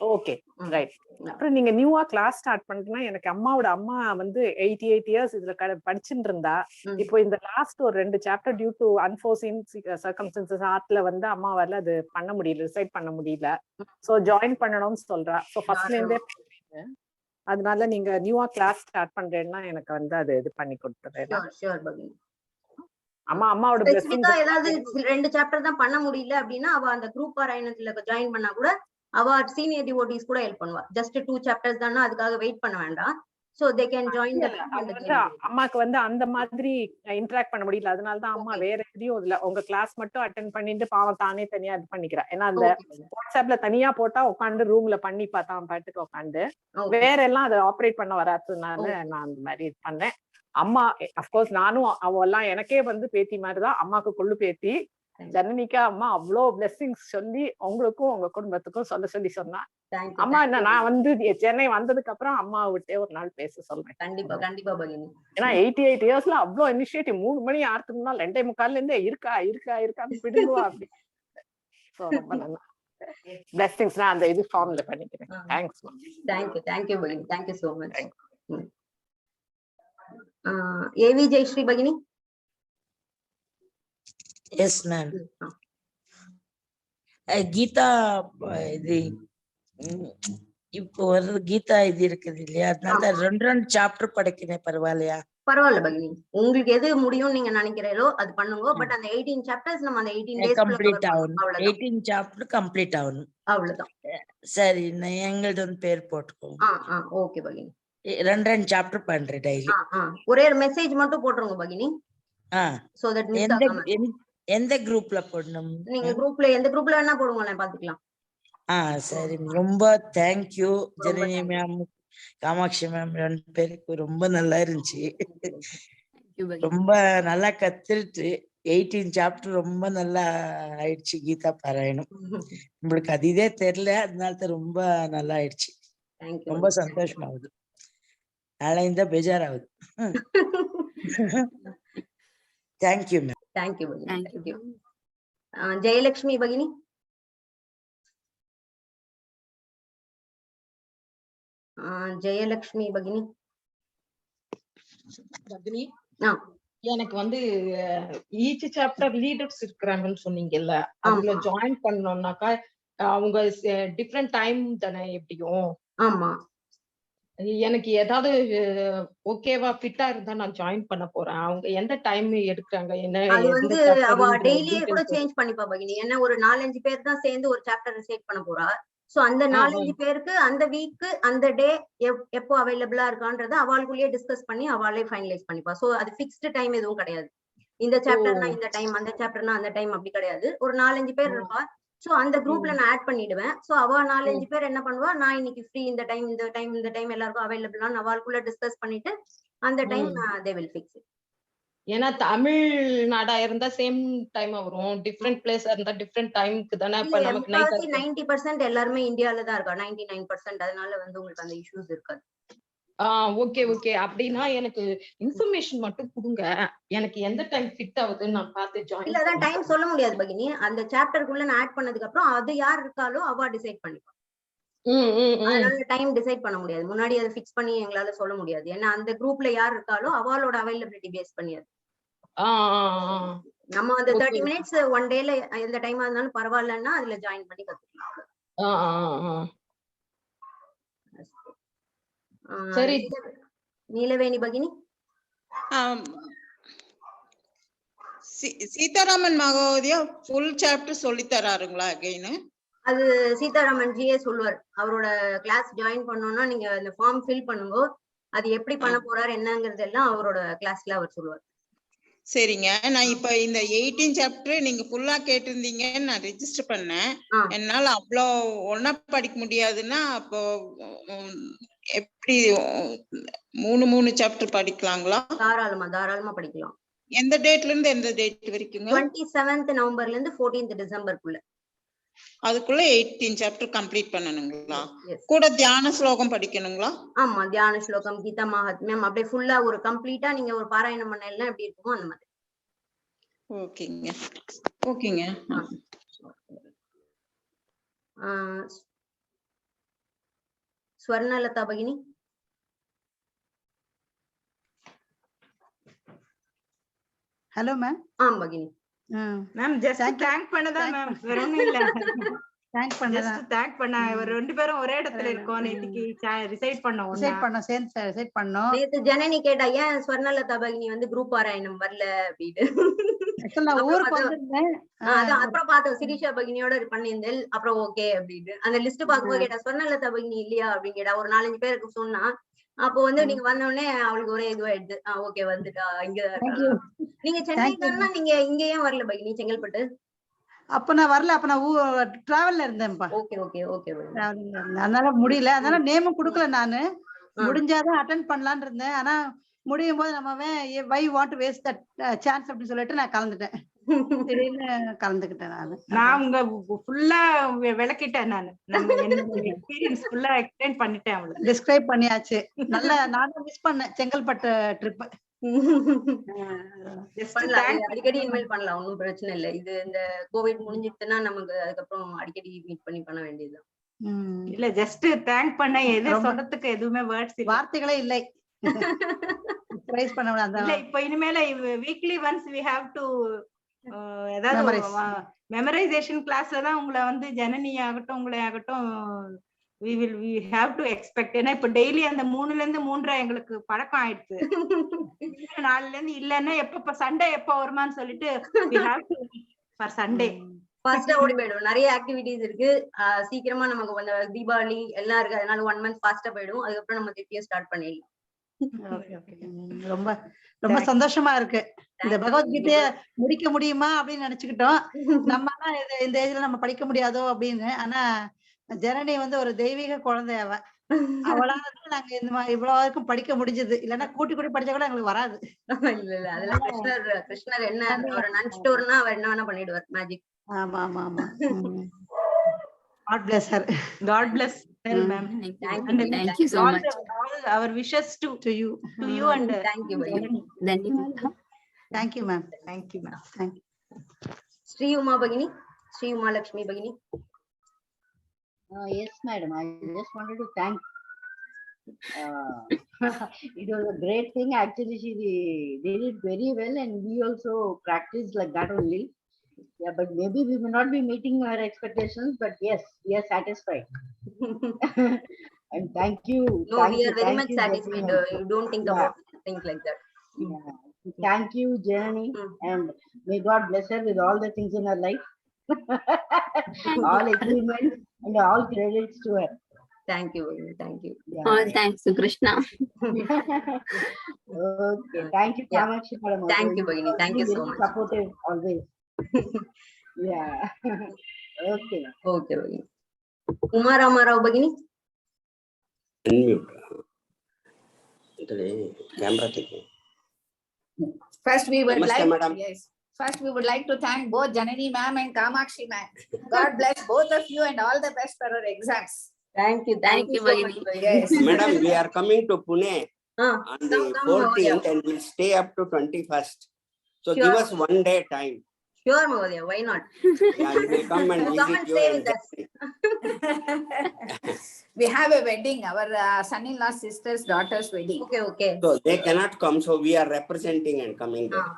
Okay right. அப்புறம் நீங்க நியூவா கிளாஸ் ஸ்டார்ட் பண்றீங்கன்னா எனக்கு அம்மாவோட அம்மா வந்து 88 இயர்ஸ் இதுல படிச்சுட்டு இருந்தா. இப்போ இந்த லாஸ்ட் ஒரு 2 chapter due to unforeseen circumstances ஆர்ட்ல வந்து அம்மாவால அது பண்ண முடியல, ரிசைட் பண்ண முடியல. சோ ஜாயின் பண்ணணும்னு சொல்றா. சோ ஃபர்ஸ்ட்ல இருந்தே அதனால நீங்க நியூவா கிளாஸ் ஸ்டார்ட் பண்றேன்னா எனக்கு வந்து அது இது பண்ணி கொடுத்துறேன். அம்மாவோட ஸ்பெசிஃபிக்கா ஏதாவது 2 சாப்டர் தான் பண்ண முடியல அப்படின்னா அவ அந்த குரூப் பாராயணத்துல ஜாயின் பண்ணா கூட அவ சீனியர் டிவோட்டிஸ் கூட ஹெல்ப் பண்ணுவா. ஜஸ்ட் 2 சாப்டர்ஸ் தானா, அதுக்காக வெயிட் பண்ண வேண்டாம். சோ தே கேன் ஜாயின் தி அம்மாக்கு வந்து அந்த மாதிரி இன்டராக்ட் பண்ண முடியல. அதனால தான் அம்மா வேற எதையும் இல்ல உங்க கிளாஸ் மட்டும் அட்டெண்ட் பண்ணிட்டு பாவம் தானே தனியா இது பண்ணிக்கிறா. ஏன்னா அந்த வாட்ஸ்அப்ல தனியா போட்டா உட்காந்து ரூம்ல பண்ணி பார்த்தா பாட்டுக்கு உட்காந்து வேற எல்லாம் அதை ஆப்ரேட் பண்ண வராதுனால நான் அந்த மாதிரி இது பண்ணேன். அம்மா அப்கோர்ஸ் நானும் அவெல்லாம் எனக்கே வந்து பேத்தி மாதிரிதான். அம்மாக்கு கொள்ளு பேத்தி ஜனனிக்கா அம்மா அவ்வளோ பிளெஸிங்ஸ் சொல்லி உங்களுக்கும் உங்க குடும்பத்துக்கும் சொல்லி சொன்னா. அம்மா என்ன நான் வந்து சென்னை வந்ததுக்கு அப்புறம் அம்மா விட்டே ஒரு நாள் பேச சொல்றேன். கண்டிப்பா கண்டிப்பா பகினி. ஏன்னா 88 இயர்ஸ்ல அவ்வளோ இனிஷியேட்டிவ் 3 மணி ஆறுத்துக்கு முன்னாள் 2:45 இருந்தே இருக்கான்னு பிடுங்குவா அப்படி. ரொம்ப நல்லா பிளெஸிங்ஸ் நான் அந்த இது ஃபார்ம்ல பண்ணிக்கிறேன். தேங்க்ஸ். தேங்க்யூ பகினி. Thank you so much. AV Jayashree பகினி. Yes ma'am. கீதா இது இப்போ ஒரு கீதா இது இருக்குது இல்லையா, அதனால 2 சாப்டர் படிக்கிறேன். பரவாயில்லையா? பரவாயில்ல பகினி, உங்களுக்கு எது முடியும் நீங்க நினைக்கிறீங்களோ அது பண்ணுங்க. பட் அந்த 18 சாப்டர்ஸ் நம்ம அந்த 18 டேஸ் கம்ப்ளீட் ஆகணும். 18 சாப்டர் கம்ப்ளீட் ஆகணும். அவ்வளவுதான். சரி, நான் எங்களது வந்து பேர் போட்டுக்கோங்க. ஓகே பகினி. 2 சாப்டர் பண்றேன் டெய்லி. ஒரே ஒரு மெசேஜ் மட்டும் போட்டுருங்க பகினி. சோ தட் மிஸ் ஆகாம. எந்த குரூப்ல போடணும்? நீங்க குரூப்ல எந்த குரூப்ல வேணா போடுங்க, நான் பாத்துக்கலாம். சரி, ரொம்ப thank you Janani ma'am, Kamakshi ma'am 2 பேருக்கு ரொம்ப நல்லா இருந்துச்சு. ரொம்ப நல்லா கத்துட்டு 18 சாப்டர் ரொம்ப நல்லா ஆயிடுச்சு கீதா பாராயணம். நம்மளுக்கு அது இதே தெரியல, அதனால ரொம்ப நல்லா ஆயிடுச்சு. ரொம்ப சந்தோஷமாகுது. நாளை இந்த பேஜாராகுது. Thank you ma'am. தேங்க்யூ பகினி. தேங்க்யூ. ஜெயலட்சுமி பகினி. ஜெயலட்சுமி பகினி. பகினி, எனக்கு வந்து ஈச் சாப்டர் லீடர்ஸ் இருக்கிறாங்கன்னு சொன்னீங்கல்ல, அதுல ஜாயின் பண்ணோம்னாக்கா அவங்க டிஃப்ரெண்ட் டைம் தானே எப்படியும்? ஆமா. எனக்கு ஏதாவது ஓகேவா ஃபிட்டா இருந்தா நான் ஜாயின் பண்ண போறேன். அவங்க எந்த டைம் எடுக்கிறாங்க என்ன? அது வந்து அவ டெய்லியே கூட சேஞ்ச் பண்ணிப்பா பகினி. ஏன்னா ஒரு 4-5 பேர் தான் சேர்ந்து ஒரு சாப்டர் ரிசைட் பண்ண போறா. சோ அந்த 4-5 பேருக்கு அந்த வீக் அந்த டே எப்போ அவைலபிளா இருக்கான்றத அவளுக்குள்ளேயே டிஸ்கஸ் பண்ணி அவளே ஃபைனலைஸ் பண்ணிப்பா. சோ அது ஃபிக்ஸ்டு டைம் எதுவும் கிடையாது. இந்த சாப்டர்னா இந்த டைம், அந்த சாப்டர்னா அந்த டைம் அப்படி கிடையாது. ஒரு 4-5 பேர் இருப்பா. சோ அந்த குரூப்ல நான் ஆட் பண்ணிடுவேன். சோ அவ 4-5 பேர் என்ன பண்ணுவா, நான் இன்னைக்கு ஃப்ரீ, இந்த டைம் எல்லாருக்கும் அவைலபிளான்னு அவளுக்குள்ள டிஸ்கஸ் பண்ணிட்டு அந்த time they will fix it. ஏன்னா தமிழ்நாடா இருந்தா சேம் டைம் வரும், டிஃபரெண்ட் பிளேஸா இருந்தா டிஃபரெண்ட் டைம்க்கு தானே. இப்ப நமக்கு 90% எல்லாருமே இந்தியால தான் இருக்கா, 99%. அதனால வந்து உங்களுக்கு அந்த இஷ்யூஸ் இருக்காது. Okay okay. அப்படின்னா எனக்கு இன்ஃபர்மேஷன் மட்டும் கொடுங்க, எனக்கு எந்த டைம் ஃபிட் ஆகுதுன்னு நான் பார்த்து ஜாயின். இல்ல அதான் டைம் சொல்ல முடியாது பகினி. அந்த சாப்டருக்குள்ள நான் ஆட் பண்ணதுக்கு அப்புறம் அது யார் இருக்காலோ அவ டிசைட் பண்ணிப்பா. அதனால டைம் டிசைட் பண்ண முடியாது, முன்னாடி அதை ஃபிக்ஸ் பண்ணி எங்களால சொல்ல முடியாது. ஏன்னா அந்த குரூப்ல யார் இருக்காலோ அவளோட அவைலபிலிட்டி பேஸ் பண்ணியாது. நம்ம அந்த 30 minutes ஒன் டேல எந்த டைமா இருந்தாலும் பரவாயில்லன்னா அதுல ஜாயின் பண்ணி கத்துக்கலாம். சரி. நீலவேணி பகினி. சீதாராமன் மகோதயா ஃபுல் சாப்டர் சொல்லி தராருங்களா அகைன்? அது சீதாராமன் ஜியே சொல்லுவார். அவரோட கிளாஸ் ஜாயின் பண்ணோம்னா நீங்க அந்த ஃபார்ம் ஃபில் பண்ணுங்க, அது எப்படி பண்ண போறாரு என்னங்கிறது எல்லாம் அவரோட கிளாஸ்ல அவர் சொல்லுவார். சரிங்க, நான் இப்ப இந்த 18 சாப்டர் நீங்க ஃபுல்லா கேட்டிருந்தீங்கன்னு நான் ரெஜிஸ்டர் பண்ணேன். என்னால அவ்வளோ ஒன்னா படிக்க முடியாதுன்னா அப்போ எப்படி 3 சாப்டர் படிக்கலாங்களா? தாராளமா படிக்கலாம். எந்த டேட்ல இருந்து எந்த டேட் வரைக்கும்? 27th நவம்பர்ல இருந்து 14th டிசம்பருக்குள்ள. அதுக்குள்ள 18 சாப்டர் கம்ப்ளீட் பண்ணனுங்களா? கூட தியான ஸ்லோகம் படிக்கணுங்களா? ஆமா, தியான ஸ்லோகம், கீதா மகாத்மியம் அப்படியே ஃபுல்லா ஒரு கம்ப்ளீட்டா நீங்க ஒரு பாராயணம் பண்ண எல்லாம் எப்படி இருக்குமோ அந்த மாதிரி. ஓகேங்க. ஓகேங்க. ஸ்வர்ணலதா பகினி. Hello ma'am. பகினி. மேம் ஜஸ்ட் தேங்க் பண்ணதா மேம், வேற ஒண்ணும் இல்ல. தேங்க் பண்ணதா. ஜஸ்ட் தேங்க் பண்ண. ரெண்டு பேரும் ஒரே இடத்துல இருக்கோம். நேத்திக்கு ரிசைட் பண்ணோம். சேர்ந்து ரிசைட் பண்ணோம். நேத்து ஜனனி கேட்டா ஏன் ஸ்வர்ணலதா பகினி வந்து குரூப் பாராயணம் வரல அப்படின்னு. ஊருக்கு வந்திருந்தேன். அதான் அப்புறம் பார்த்தோம் சிரிஷா பகினியோட பண்ணியிருந்தேன். அப்புறம் ஓகே அப்படின்னு அந்த லிஸ்ட் பார்க்கும்போது கேட்டா ஸ்வர்ணலதா பகினி இல்லையா அப்படின்னு கேட்டா. ஒரு 4-5 பேருக்கு சொன்னா. அப்போ வந்து நீங்க வந்தோடனே அவளுக்கு ஒரே இதுவாயிடுது. ஓகே வந்துட்டா இங்க. நீங்க சென்னைக்காரனா நீங்க இங்க ஏன் வரல பகினி, செங்கல்பட்டு? அப்ப நான் வரல. அப்ப நான் டிராவல்ல இருந்தேன்ப்பா. Okay okay okay. அதனால முடியல. அதனால நேமும் கொடுக்கல நானு. முடிஞ்சாதான் அட்டென்ட் பண்ணலான்னு இருந்தேன். ஆனா முடியும் போது நம்ம why want to waste that chance அப்படின்னு சொல்லிட்டு நான் கலந்துட்டேன். திடீர்னு கலந்துக்கிட்டேன் நானு. நான் உங்க ஃபுல்லா விளக்கிட்டேன். நானு எக்ஸ்பீரியன்ஸ் ஃபுல்லா எக்ஸ்பிளைன் பண்ணிட்டேன். அவளுக்கு டிஸ்கிரைப் பண்ணியாச்சு. நல்லா நானும் மிஸ் பண்ணேன் செங்கல்பட்டு ட்ரிப். அடிக்கடி இன்வைட் பண்ணலாம், ஒன்னும் பிரச்சனை இல்லை. இது இந்த கோவிட் முடிஞ்சிட்டுனா நமக்கு அதுக்கப்புறம் அடிக்கடி மீட் பண்ண வேண்டியதுதான். இல்ல ஜஸ்ட் தேங்க் பண்ண, எது சொல்றதுக்கு எதுவுமே வார்த்தைகளே இல்லை. பிரைஸ் பண்ண இல்ல. இப்ப இனிமேல weekly once we have to ஏதாவது மெமரைசேஷன் கிளாஸ்ல தான் உங்களை வந்து ஜனனி ஆகட்டும் உங்களை ஆகட்டும் we have to expect. ஏன்னா இப்ப டெய்லி அந்த 3ல இருந்து 3:30 எங்களுக்கு பழக்கம் ஆயிடுச்சு. 4ல இருந்து இல்லன்னா எப்ப சண்டே எப்ப வருமான்னு சொல்லிட்டு we have to for Sunday ஃபாஸ்டா ஓடி போயிடும். நிறைய ஆக்டிவிட்டிஸ் இருக்கு. சீக்கிரமா நமக்கு கொஞ்சம் தீபாவளி எல்லாம் இருக்கு. அதனால 1 month ஃபாஸ்டா போயிடும். அதுக்கப்புறம் நம்ம திருப்பியும் ஸ்டார்ட் பண்ணிடலாம். ரொம்ப ரொம்ப சந்தோஷமா இருக்கு. இந்த பகவத்கீதைய முடிக்க முடியுமா அப்படின்னு நினைச்சுக்கிட்டோம். நம்ம இந்த ஏஜ்ல நம்ம படிக்க முடியாதோ அப்படின்னு. ஆனா ஜனனி வந்து ஒரு தெய்வீக குழந்தை. அவளால நாங்க இந்த மாதிரி இவ்வளவு வரைக்கும் படிக்க முடிஞ்சது. இல்லன்னா கூட்டி படிச்சா கூட எங்களுக்கு வராது. இல்ல அதெல்லாம் கிருஷ்ணர் என்ன ஒரு நினைச்சிட்டோம்னா அவர் என்ன வேணா பண்ணிடுவார், மேஜிக். ஆமா ஆமா ஆமா. God bless her. God bless her, ma'am. Thank you so much. All our wishes to you and thank you. Thank you ma'am. Thank you ma'am. Thank you. Sri Uma Bhagini, Sri Uma Lakshmi Bhagini. Yes madam, I just wanted to thank. It was a great thing. Actually she did it very well and we also practiced like that only. Yeah, but maybe we may not be meeting our expectations, but yes, we are satisfied. And thank you. No, we are very much satisfied. You don't think about things like that. Yeah. Thank you, Janani, and may God bless her with all the things in her life, all achievements and all credits to her. Thank you. Thank you. Yeah. All thanks to Krishna. Okay, thank you, Kamakshi Madam. Thank you, Bhagini. Thank you so much. Supportive always. Yeah. Okay. Okay, Bhagini. Uma Ramarao Bhagini. Unmute. Camera taking. First, we would Namaste, like madam. yes. First, we would like to thank both Janani ma'am and Kamakshi ma'am. God bless both of you and all the best for your exams. Thank you. Thank you, Bhagini. Yes. Madam, we are coming to Pune on the 14th and we'll stay up to 21st. So Sure. give us 1 day time. Sure, Mahodaya. Why not? Yeah, we will come and Come visit and you. stay And with us. We have a wedding, our son-in-law's sister's daughter's wedding. Okay, okay. so they cannot come, so we are representing and coming there.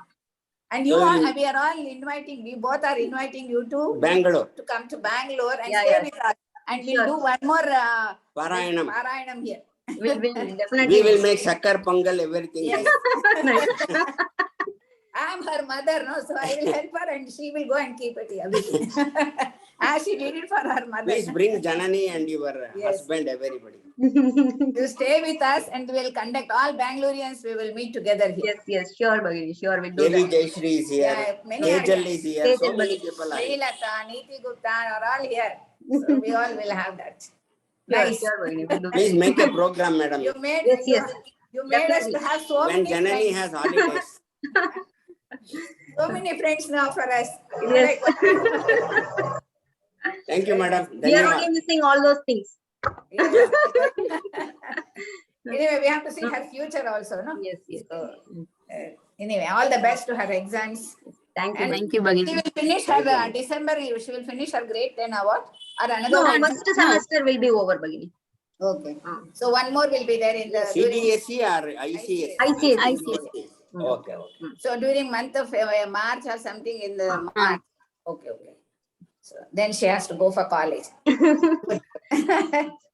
And you So all, we- we are all inviting, we both are inviting you to Bangalore. to come to Bangalore and Yeah, stay yeah. with us. And we'll do one more Parayanam. Parayanam here. We'll definitely. We will make shakkar pongal, everything. Yes. I am her mother, no, so I will help her and she will go and keep it here. As she did it for her mother. Please bring Janani and your Yes. husband, everybody. You stay with us and we will conduct all Bangaloreans, we will meet together here. Yes, yes, sure, Bhagini. Sure, we'll do Devi that. Jayashree is here. Yeah, many are Tejal here. is here. So Tejal many Bhagini. people are here. Srilata, Neeti Gupta are all here. So we all will have that. Sure, Nice. sure, Bhagini. We'll do Please that. make a program, madam. You made, Yes, yes. you made us to have so When many Janani friends. has holidays. So many friends now for us. Yes. Thank you, madam. We are only missing all those things. Yes. Anyway, we have to see her future also, no? Yes, yes. So, anyway, all the best to her exams. Thank you. And Thank you, she Bhagini. will finish her December. She will finish her grade 10 award or another No, one. first semester will be over, Bhagini. Okay. So one more will be there in the CBSE or ICS? ICS. Okay. So during month of March or something in the March. Okay. So then she has to go for college.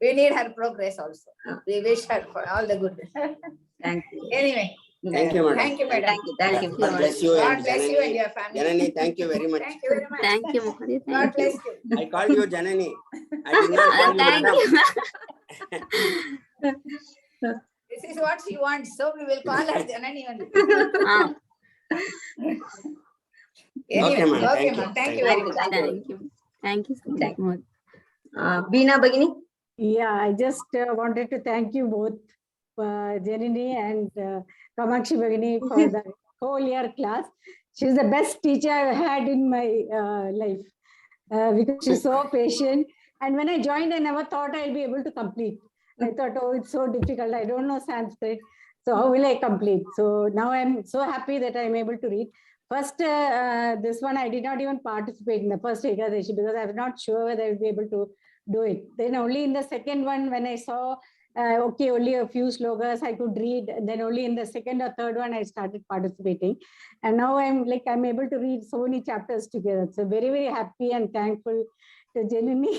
We need her progress also. We wish her for all the good. Thank you. Anyway. Thank you, madam. Thank you, madam. Thank you. God bless you. God And bless you and your Janani, family. Janani, thank you very much. Thank you very much. Thank you, Mohali. God Thank bless you. you. I called you Janani. I did not call you Thank madam. you. This is what she wants, so we will call her Janani only. Anyway, Okay, ma'am. okay, Thank ma'am. you. Thank you very much. Thank you. Thank you so much, Mohali. Beena Bhagini. Yeah, I just wanted to thank you both, Janani and Kamakshi Bhagini, for the whole year class. She's the best teacher I've had in my life because she's so patient. And when I joined, I never thought I'll be able to complete. I thought, oh, it's so difficult. I don't know Sanskrit. So how will I complete? So now I'm so happy that I'm able to read. First, this one, I did not even participate in the first Ekadashi because I was not sure whether I would be able to do it. Then only in the second one, when I saw, okay, only a few slokas I could read, then only in the second or third one, I started participating. And now I'm able to read so many chapters together. So very, very happy and thankful to Janani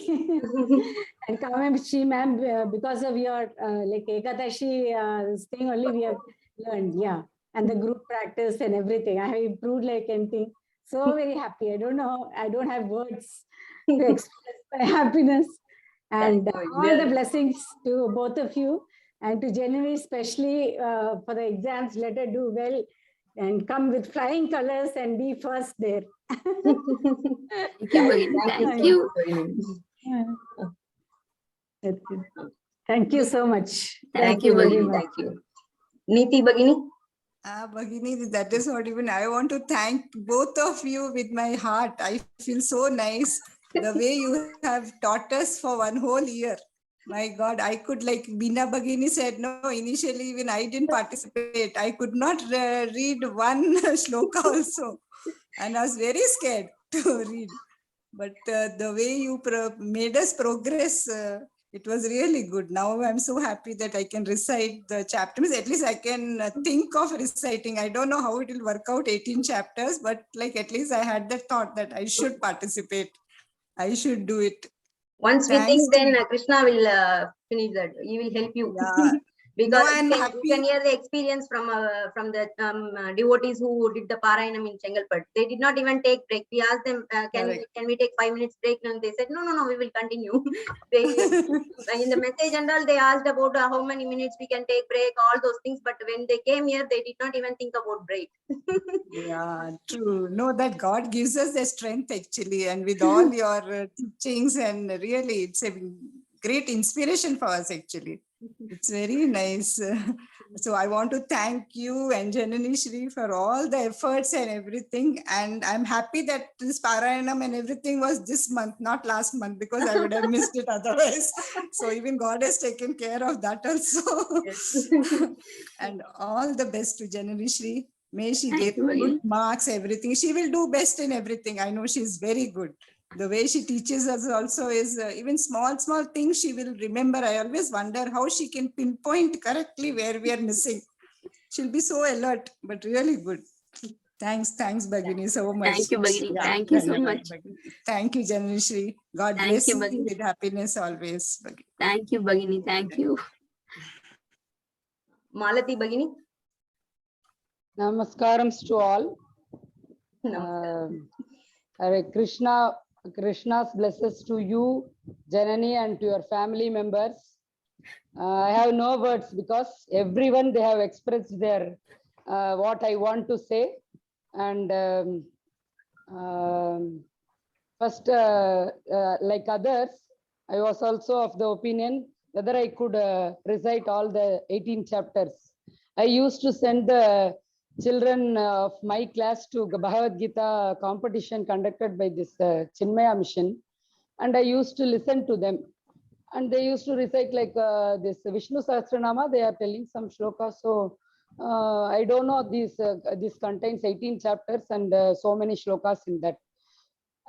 and Kamakshi ma'am, because of your Ekadashi thing only we have learned, yeah. And the group practice and everything. I have improved like anything. So very happy. I don't know. I don't have words to express my happiness. And all the blessings to both of you and to Janani, especially for the exams. Let her do well and come with flying colors and be first there. Thank you. Thank you so much. Thank you, Bhagini. Thank you. Neeti Bhagini. Bhagini, that is what even I want to thank both of you with my heart. I feel so nice the way you have taught us for one whole year. My God, I could, like Beena Bhagini said, no, initially even I didn't participate. I could not read one shloka also. And I was very scared to read. But the way you made us progress, it was really good. Now I'm so happy that I can recite the chapters. At least I can think of reciting. I don't know how it will work out 18 chapters, but like at least I had the thought that I should participate. I should do it. Once we think, then Krishna will finish that. He will help you. Yeah. Because No, you can hear the experience from the devotees who did the Parayanam in Chengalpattu. They did not even take break. We asked them, can we take 5 minutes break? And they said, no, we will continue. In the message and all, they asked about how many minutes we can take break, all those things. But when they came here, they did not even think about break. Yeah, true. No, that God gives us the strength actually. And with all your teachings, and really, it's a great inspiration for us actually. It's very nice. So I want to thank you and Janani Shri for all the efforts and everything. And I'm happy that this Parayanam and everything was this month, not last month, because I would have missed it otherwise. So even God has taken care of that also. And all the best to Janani Shri. May she get good marks, everything. She will do best in everything. I know she's very good. The way she teaches us also is even small things she will remember. I always wonder how she can pinpoint correctly where we are missing. She'll be so alert, but really good. Thanks, Bhagini, so much. Thank you, Bhagini. Thank you so much. Thank you, Janani Shri. God bless you with happiness always. Bhagini. Thank you, Bhagini. Thank you. Malati Bhagini. Namaskarams to all. Hare Krishna. Krishna's blessings to you, Janani, and to your family members. I have no words because everyone, they have expressed their what I want to say. And first, like others, I was also of the opinion whether I could recite all the 18 chapters. I used to send the children of my class to Bhagavad Gita competition conducted by this Chinmaya mission. and I used to listen to them. And they used to recite like this Vishnu Sahasranama, they are telling some shlokas. So I don't know, this contains 18 chapters and so many shlokas in that.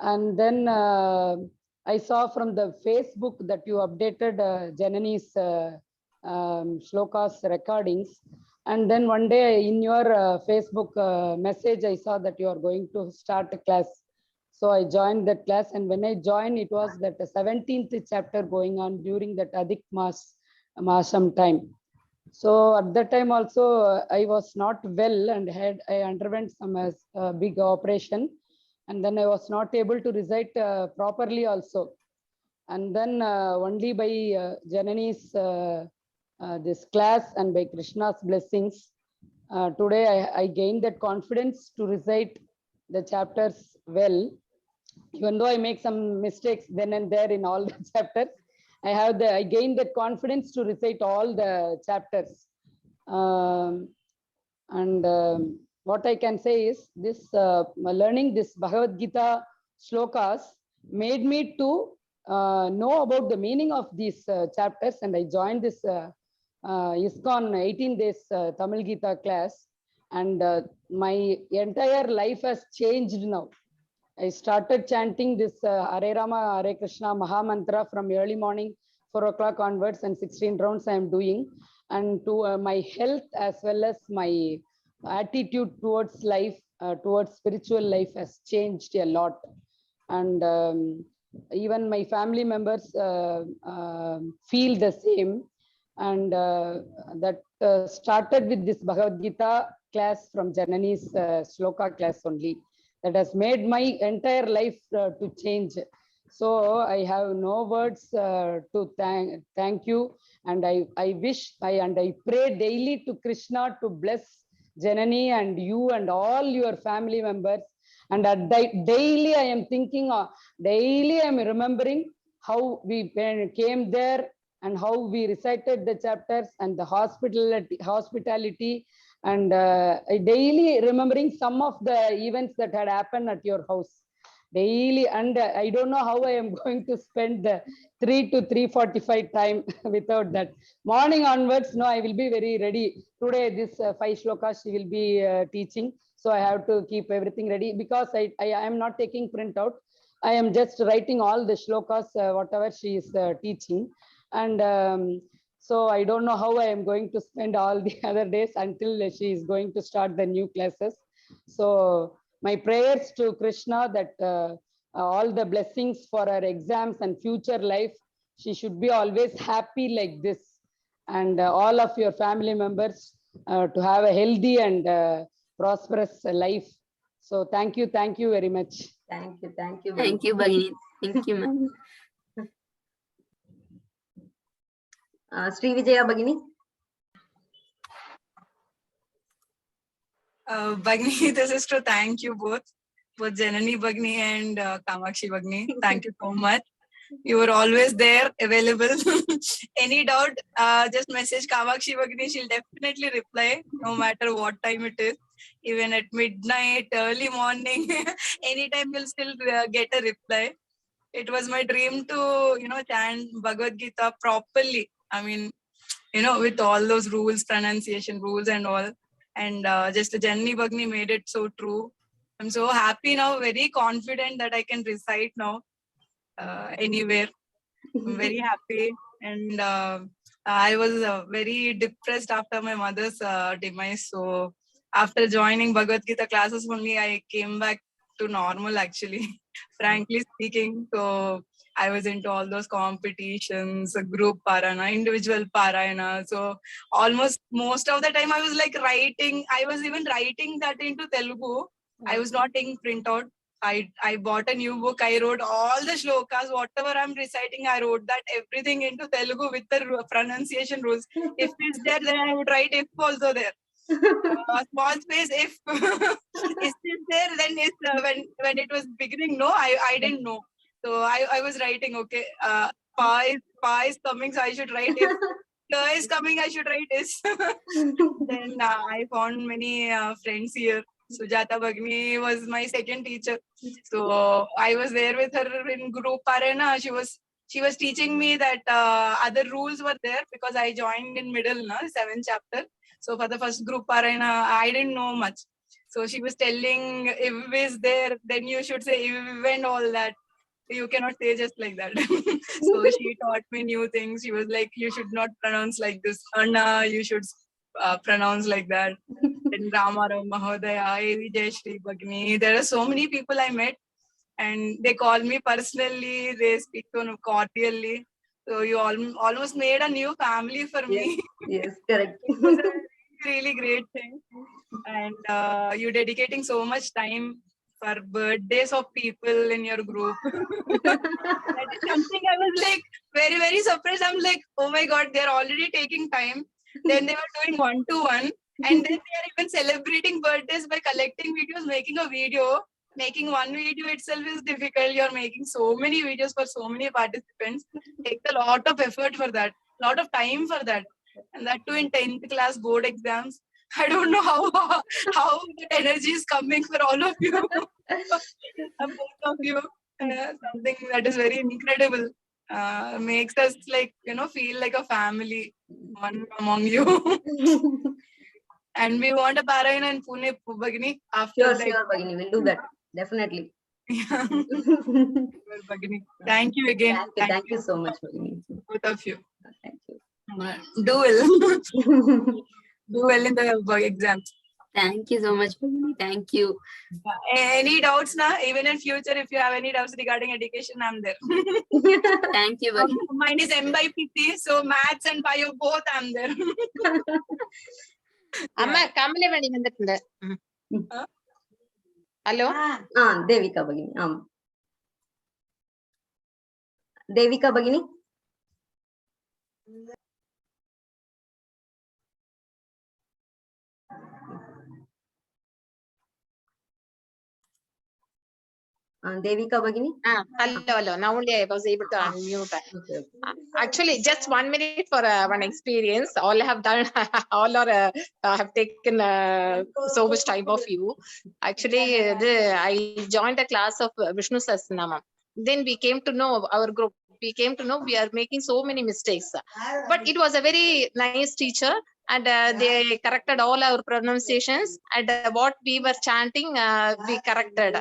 And then I saw from the Facebook that you updated Janani's shlokas recordings. And then one day in your Facebook message, I saw that you are going to start a class. So I joined that class, and when I joined, it was that 17th chapter going on during that Adhik Masam time. So at that time also, I was not well and I underwent some big operation, and then I was not able to recite properly also. And then only by Janani's this class and by Krishna's blessings, today I gained that confidence to recite the chapters well. Even though I make some mistakes then and there in all the chapters, I gained that confidence to recite all the chapters. What I can say is this: learning this Bhagavad Gita shlokas made me to know about the meaning of these chapters, and I joined this ISKCON 18 days Tamil Gita class, and my entire life has changed now. I started chanting this Hare Rama, Hare Krishna Maha Mantra from early morning, 4 o'clock onwards, and 16 rounds I am doing. And to my health as well as my attitude towards life, towards spiritual life has changed a lot. And even my family members feel the same. And that started with this Bhagavad Gita class from Janani's Shloka class only. That has made my entire life to change. So I have no words to thank you, and I wish and I pray daily to Krishna to bless Janani and you and all your family members. And daily I am thinking, daily I am remembering how we came there and how we recited the chapters and the hospitality. And I daily remembering some of the events that had happened at your house daily. And I don't know how I am going to spend the 3 to 3:45 time without that. Morning onwards, no, I will be very ready. Today, this 5 shlokas she will be teaching. So I have to keep everything ready because I am not taking printout. I am just writing all the shlokas, whatever she is teaching. And so I don't know how I am going to spend all the other days until she is going to start the new classes. So my prayers to Krishna that all the blessings for her exams and future life, she should be always happy like this. And all of your family members to have a healthy and prosperous life. So thank you very much. Thank you. Thank you, Bhagini. Thank you, ma'am. Sri Vijaya Bhagini. Bhagini, this is to thank you both Janani Bhagini and Kamakshi Bhagini. Thank you so much. You were always there, available. Any doubt, just message Kamakshi Bhagini. She'll definitely reply, no matter what time it is. Even at midnight, early morning, anytime you'll still get a reply. It was my dream to, chant Bhagavad Gita properly. I mean, with all those rules, pronunciation rules and all. And just Janani Bhagini made it so true. I'm so happy now, very confident that I can recite now anywhere. I'm very happy. And I was very depressed after my mother's demise. So after joining Bhagavad Gita classes only, I came back to normal actually, frankly speaking. So I was into all those competitions, group parayana, individual parayana. So almost most of the time I was like writing. I was even writing that into Telugu. I was not taking printout. I bought a new book. I wrote all the shlokas, whatever I'm reciting, I wrote that everything into Telugu with the pronunciation rules. If it's there, then I would write if also there. Small space if. Is it there? Then it's when it was beginning. No, I didn't know. So I was writing, okay, pa is coming, so I should write if. Is coming, I should write is. Then I found many friends here. Sujata Bhagni was my second teacher. So I was there with her in group Parayana. She was teaching me that other rules were there because I joined in middle, 7th chapter. So for the first group Parayana, I didn't know much. So she was telling, if is there, then you should say if and all that. You cannot say just like that. So she taught me new things. She was like, you should not pronounce like this. Anna, you should pronounce like that. And Ramaram Mahodaya, A.V. Jayashree Bhagni. There are so many people I met and they call me personally. They speak to cordially. So you almost made a new family for me. Yes, correct. It was a really great thing. And you dedicating so much time for birthdays of people in your group. That is something I was like very, very surprised. I'm like, oh my God, they're already taking time. Then they were doing 1-to-1. And then they are even celebrating birthdays by collecting videos, making a video. Making one video itself is difficult. You're making so many videos for so many participants. It takes a lot of effort for that, a lot of time for that. And that too in 10th class board exams. I don't know how that energy is coming for all of you. Both of you. Something that is very incredible. Makes us like, feel like a family, one among you. And we want a Parayana in Pune, Bhagini. After Sure, Bhagini, we'll do that. Definitely. Yeah. Bhagini. Thank you again. Thank you so much, Bhagini. Both of you. Thank you. Do well. Do well in the exams. Thank you so much, Bhagini. Thank you. Any doubts now? Even in future, if you have any doubts regarding education, I'm there. Thank you, Bhagini. Mine is M by PT, so maths and bio both I'm there. அம்மா கமலவேணி வந்துட்டு hello Devika Bhagini. Devika Bhagini. Devika Bhagini. Hello. Now only I was able to unmute. Okay. Actually, just 1 minute for one experience. All have done, all are have taken so much time of you. Actually, I joined a class of Vishnu Sahasranamam. Then we came to know our group. We came to know we are making so many mistakes. But it was a very nice teacher. And they corrected all our pronunciations. And what we were chanting, we corrected.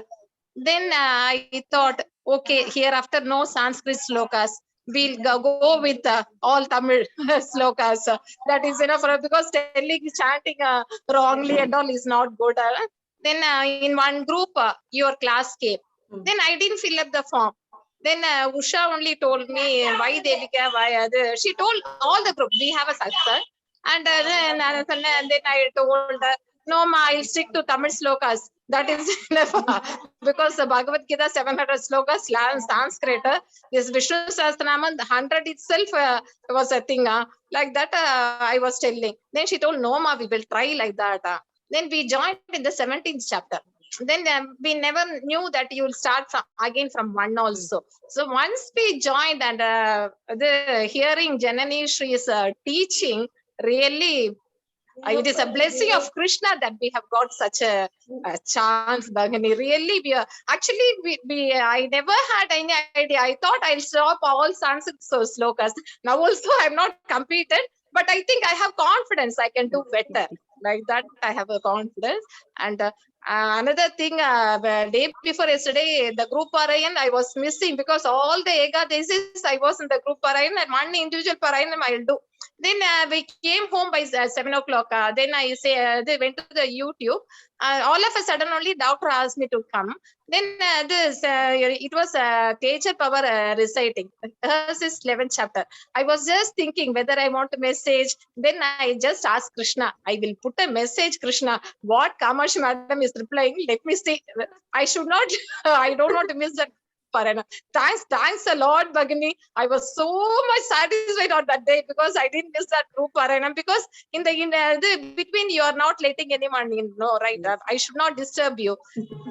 Then I thought, okay, hereafter no Sanskrit slokas. We'll go with all Tamil slokas. That is enough because telling chanting wrongly and all is not good. Then in one group, your class came. Then I didn't fill up the form. Then Usha only told me why Devika, why she told all the group we have a success. And then I told no, ma, I'll stick to Tamil slokas. That is enough. Because the Bhagavad Gita 700 slokas, Sanskrit, this Vishnu Sahasranamam, 100 itself was a thing. Like that I was telling. Then she told, no, ma, we will try like that. Then we joined in the 17th chapter. Then we never knew that you will start again from 1 also. So once we joined and the hearing Janani Shri's teaching, really, it is a blessing of Krishna that we have got such a chance, Bhagini. Really, I never had any idea. I thought I'll stop all Sanskrit slokas. Now also I have not completed, but I think I have confidence I can do better. Like that, I have a confidence. And another thing, day before yesterday, the group Parayan I was missing because all the Ekadasis I was in the group Parayan and one individual Parayan I'll do. Then we came home by 7 o'clock. Then I they went to the YouTube. All of a sudden only doctor asked me to come. Then it was Teja Power reciting. Hers is 11th chapter. I was just thinking whether I want to message. Then I just asked Krishna. I will put a message, Krishna. What Kamashi Madam is replying? Let me see. I should not. I don't want to miss that Parayana. Thanks a lot, Bhagini. I was so much satisfied on that day because I didn't miss that group Parayana, because in the between you are not letting anyone in, no, right? I should not disturb you.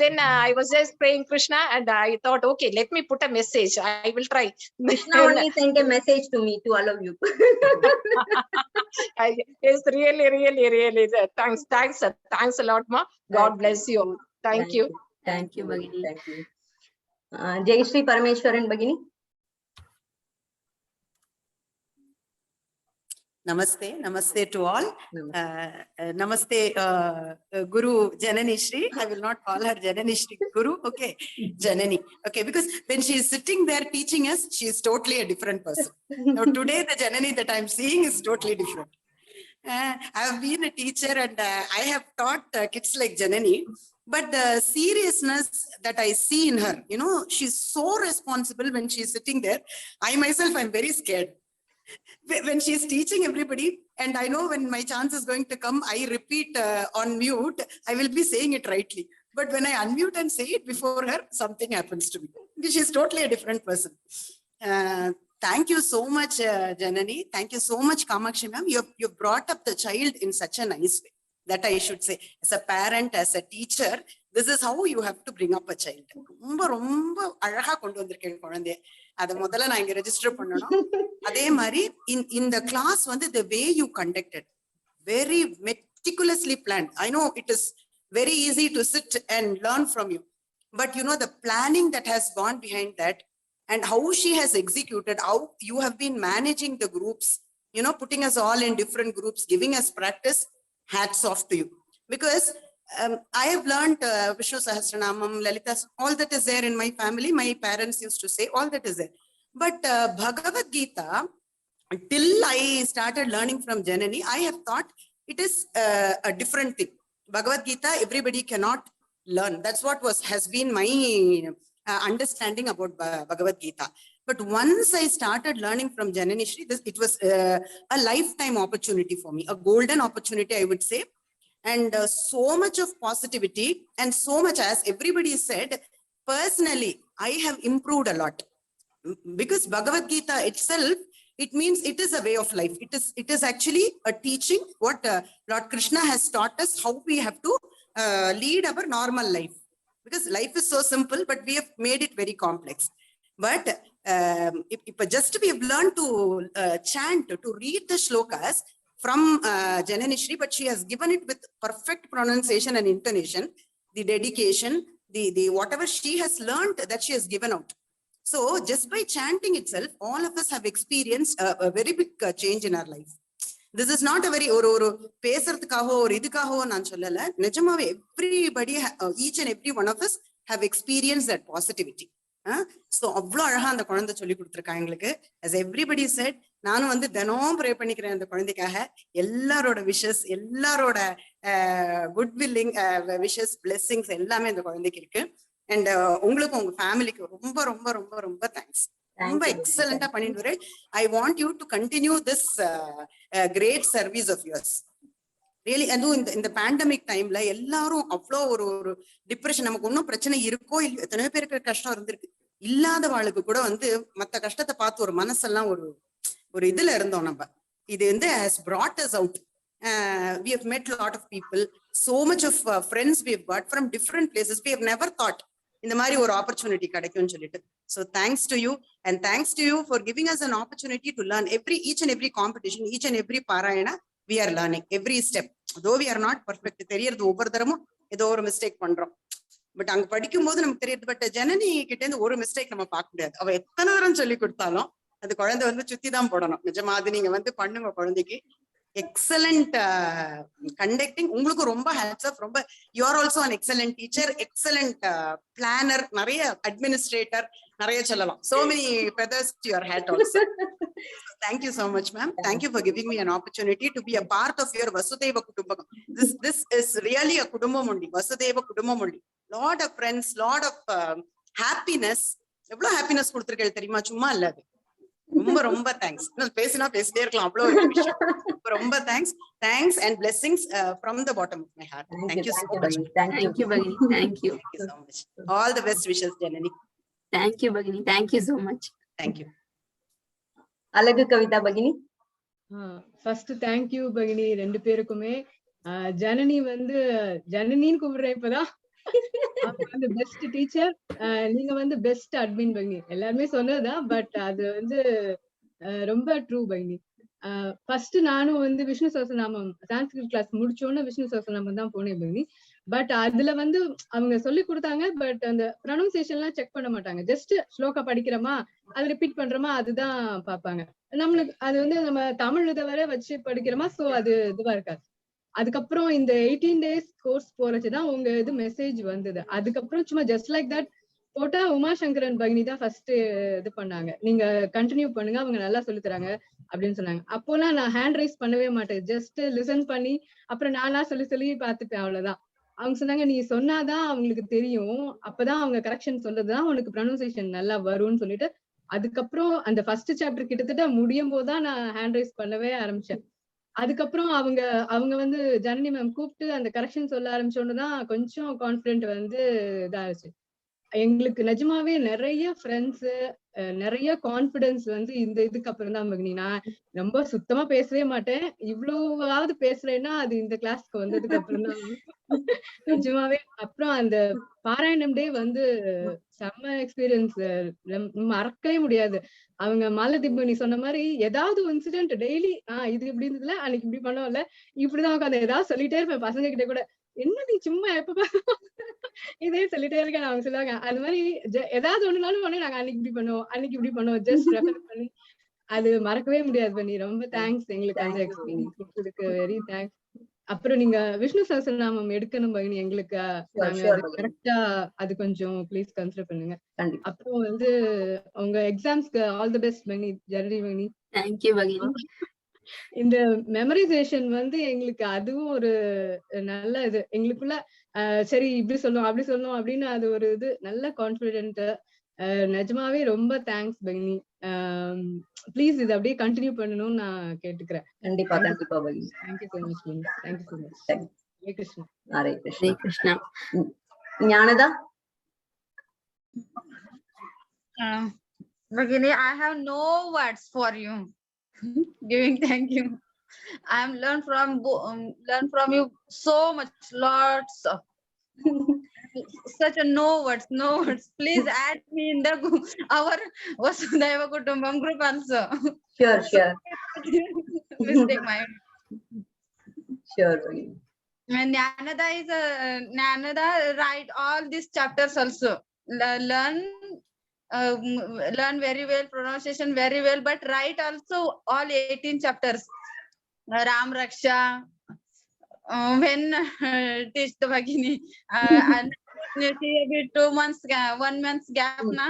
Then I was just praying Krishna, and I thought, okay, let me put a message. I will try. Krishna only sent a message to me to allow you. Yes, really. Thanks a lot, Ma. God bless you. Thank you. Thank you, Bhagini. Thank you. Jai Shri Parameshwaran, Bhagini. Namaste to all. Namaste, Guru Janani Shri. I will not call her Janani Shri Guru. Okay, Janani. Okay, because when she is sitting there teaching us, she is totally a different person. Now today, the Janani that I'm seeing is totally different. I have been a teacher and I have taught kids like Janani, but the seriousness that I see in her, you know, she's so responsible when she's sitting there. I myself, I'm very scared. When she's teaching everybody, and I know when my chance is going to come, I repeat on mute, I will be saying it rightly. But when I unmute and say it before her, something happens to me. She's totally a different person. Thank you so much, Janani. Thank you so much, Kamakshi ma'am. You've brought up the child in such a nice way. That I should say, as a parent, as a teacher, this is how you have to bring up a child. In the class, the way you conducted, very meticulously planned. I know it is very easy to sit and learn from you, but you know the planning that has gone behind that, and how she has executed, how you have been managing the groups, you know, putting us all in different groups, giving us practice. Hats off to you, because I have learned Vishnu Sahasranamam, Lalita, all that is there in my family. My parents used to say all that is there. But Bhagavad Gita, till I started learning from Janani, I have thought it is a different thing. Bhagavad Gita, everybody cannot learn. That's what has been my understanding about Bhagavad Gita. But once I started learning from Janani Shri, it was a lifetime opportunity for me, a golden opportunity, I would say. And so much of positivity, and so much, as everybody said, personally, I have improved a lot. Because Bhagavad Gita itself, it means it is a way of life. It is actually a teaching what Lord Krishna has taught us, how we have to lead our normal life. Because life is so simple, but we have made it very complex. But just we have learned to chant, to read the shlokas from Janani Shri, but she has given it with perfect pronunciation and intonation, the dedication, the whatever she has learned that she has given out. So just by chanting itself, all of us have experienced a very big change in our life. This is not a very everybody, each and every one of us have experienced that positivity. So as everybody said, நானும் தினம் pray பண்ணிக்கிறேன் அந்த குழந்தைக்காக. எல்லாரோட wishes, எல்லாரோட good willing wishes, blessings எல்லாமே அந்த குழந்தைக்கு இருக்கு. அண்ட் உங்களுக்கும் உங்க ஃபேமிலிக்கு ரொம்ப ரொம்ப ரொம்ப ரொம்ப தேங்க்ஸ். ரொம்ப எக்ஸலண்டா பண்ணிட்டு வரேன். I want you to continue this great service of yours. Really, அதுவும் இந்த பேண்டமிக் டைம்ல எல்லாரும் அவ்வளோ ஒரு டிப்ரெஷன், நமக்கு ஒன்றும் பிரச்சனை இருக்கோ இல்லையோ, எத்தனையோ பேருக்கு கஷ்டம் இருந்திருக்கு. இல்லாதவாளுக்கு கூட மத்த கஷ்டத்தை பார்த்து ஒரு மனசெல்லாம் ஒரு இதுல இருந்தோம் நம்ம. இது has brought us out. We have met a lot of people, so much of friends we have got from different places. We have never thought இந்த மாதிரி ஒரு ஆப்பர்ச்சுனிட்டி கிடைக்கும்னு சொல்லிட்டு. So thanks to you, and thanks to you for giving us an opportunity to learn each and every competition, each and every parayana. We are learning every step. Though we are not perfect, தெரியறது ஒவ்வொரு தரமும் ஏதோ ஒரு mistake பண்றோம். But அங்க படிக்கும் போது நமக்கு தெரியுது. பட் ஜனனி கிட்ட இருந்து ஒரு மிஸ்டேக் நம்ம பார்க்க முடியாது. அவ எத்தனை தரம் சொல்லி கொடுத்தாலும் அது குழந்தை சுத்தி தான் போடணும். நிஜமா அது நீங்க பண்ணுங்க குழந்தைக்கு. Excellent conducting. உங்களுக்கு ரொம்ப ஹேட்ஸ் ஆஃப். ரொம்ப you are also an excellent teacher, excellent planar, நிறைய அட்மினிஸ்ட்ரேட்டர், நிறைய சொல்லலாம். So many feathers to your hat also. Thank you so much, ma'am. Thank you for giving me an opportunity to be a part of your Vasudhaiva Kudumbakam. This is really a Kudumbamundi, Vasudhaiva Kudumbamundi. Lot of friends, lot of happiness. எவ்வளவு happiness கொடுத்திருக்கேன் தெரியுமா? சும்மா இல்ல. ரொம்ப ரொம்ப thanks. பேசினா பேசிட்டே இருக்கலாம், அவ்வளவு விஷயம். ரொம்ப thanks and blessings from the bottom of my heart. Thank you so much. Thank you, Bhagini. Thank you so much. All the best wishes, Janani. Thank you, Bhagini. Thank you so much. Thank you. Alagu Kavita Bhagini. First, thank you, Bhagini. ரெண்டு பேருக்குமே ஜனனி வந்து ஜனனின்னு கூப்பிடுறேன் இப்பதான். அவங்க வந்து best teacher, நீங்க வந்து best admin பகினி. எல்லாருமே சொன்னதுதான், பட் அது வந்து ரொம்ப ட்ரூ பகினி. ஃபர்ஸ்ட் நானும் வந்து விஷ்ணு சஹஸ்ரநாமம் சான்ஸ்கிரிட் கிளாஸ் முடிச்சோன்னு விஷ்ணு சஹஸ்ரநாமம் தான் போனேன் பகினி. பட் அதுல வந்து அவங்க சொல்லி கொடுத்தாங்க, பட் அந்த ப்ரொனன்சியேஷன் எல்லாம் செக் பண்ண மாட்டாங்க. ஜஸ்ட் ஸ்லோகா படிக்கிறோமா, அது ரிப்பீட் பண்றோமா, அதுதான் பார்ப்பாங்க. நம்மளுக்கு அது வந்து நம்ம தமிழ் இதை வரை வச்சு படிக்கிறோமா, சோ அது இதுவா இருக்காது. அதுக்கப்புறம் இந்த 18 days கோர்ஸ் போறச்சுதான் உங்க இது மெசேஜ் வந்தது. அதுக்கப்புறம் சும்மா ஜஸ்ட் லைக் தட் போட்டா உமாசங்கரன் பகினி தான் ஃபர்ஸ்ட் இது பண்ணாங்க. நீங்க கண்டினியூ பண்ணுங்க, அவங்க நல்லா சொல்லி தராங்க அப்படின்னு சொன்னாங்க. அப்போலாம் நான் ஹேண்ட் ரைஸ் பண்ணவே மாட்டேன், ஜஸ்ட் லிசன் பண்ணி அப்புறம் நானா சொல்லி பார்த்துப்பேன், அவ்வளவுதான். அவங்க சொன்னாங்க நீ சொன்னாதான் அவங்களுக்கு தெரியும், அப்பதான் அவங்க கரெக்ஷன் சொல்றதுதான் உனக்கு ப்ரொனன்சியேஷன் நல்லா வரும்னு சொல்லிட்டு அதுக்கப்புறம் அந்த ஃபர்ஸ்ட் சாப்டர் கிட்டத்தட்ட முடியும் போதுதான் நான் ஹேண்ட் ரைஸ் பண்ணவே ஆரம்பிச்சேன். அதுக்கப்புறம் அவங்க வந்து ஜனனி மேம் கூப்பிட்டு அந்த கரெக்ஷன் சொல்ல ஆரம்பிச்சோன்னுதான் கொஞ்சம் கான்பிடென்ட் வந்து இதாச்சு. எங்களுக்கு நிஜமாவே நிறைய ஃப்ரெண்ட்ஸ், நிறைய கான்பிடன்ஸ் வந்து இந்த இதுக்கு அப்புறம் தான் பகினி. நான் ரொம்ப சுத்தமா பேசவே மாட்டேன், இவ்வளவாவது பேசுறேன்னா அது இந்த கிளாஸ்க்கு வந்ததுக்கு அப்புறம் தான் நிஜமாவே. அப்புறம் அந்த பாராயணம் டே வந்து செம்ம எக்ஸ்பீரியன்ஸ், மறக்கவே முடியாது. அவங்க மாலதீப் நீ சொன்ன மாதிரி ஏதாவது இன்சிடென்ட் டெய்லி இது இப்படி இருந்ததுல அன்னைக்கு இப்படி பண்ணோம்ல, இப்படிதான் உட்காந்து ஏதாவது சொல்லிட்டே இருப்பேன். பசங்க கிட்ட கூட என்ன நீ சும்மா எப்ப இதே சொல்லிட்டே இருக்கேன். அவங்க சொல்லுவாங்க அது மாதிரி ஏதாவது ஒண்ணுனாலும் பண்ணி நாங்க அன்னைக்கு இப்படி பண்ணுவோம், அன்னைக்கு இப்படி பண்ணுவோம், ஜஸ்ட் ரெஃபர் பண்ணி. அது மறக்கவே முடியாது பண்ணி. ரொம்ப தேங்க்ஸ் எங்களுக்கு அந்த எக்ஸ்பீரியன்ஸ் கொடுத்ததுக்கு, வெரி தேங்க்ஸ். அப்புறம் நீங்க விஷ்ணு சஹஸ்ரநாமம் எடுக்கணும் பகினி, எங்களுக்கு நாங்க கரெக்டா அது கொஞ்சம் ப்ளீஸ் கன்சிடர் பண்ணுங்க. அப்புறம் வந்து உங்க எக்ஸாம்ஸ்க்கு ஆல் தி பெஸ்ட் பகினி, ஜனனி பகினி. தேங்க்யூ பகினி. இந்த மெமரைசேஷன் வந்து எங்களுக்கு அதுவும் ஒரு நல்ல இது. எங்களுக்குள்ள சரி இப்படி சொல்லணும் அப்படி சொல்லணும் அப்படின்னு அது ஒரு இது நல்ல கான்பிடென்ட். நிஜமாவே ரொம்ப தேங்க்ஸ் பகினி. ப்ளீஸ் இது அப்படியே கண்டினியூ பண்ணணும்னு நான் கேட்டுக்கிறேன். கண்டிப்பா கண்டிப்பா பகினி. தேங்க்யூ சோ மச் பகினி. Thank you so much. Hare Krishna. Hare Hare Krishna. Gnanada. Bhagini, I have no words for you. Giving thank you. I am learn from you so much, lots of such a no words. Please add me in our Vasudhaiva Kutumbam group also. Sure. Mistake my. Sure. And Nyanada write all these chapters also. Learn very well, pronunciation very well, but write also all 18 chapters. Ram Raksha, when teach the Bhagini, and she a 2 months, 1 month gap na.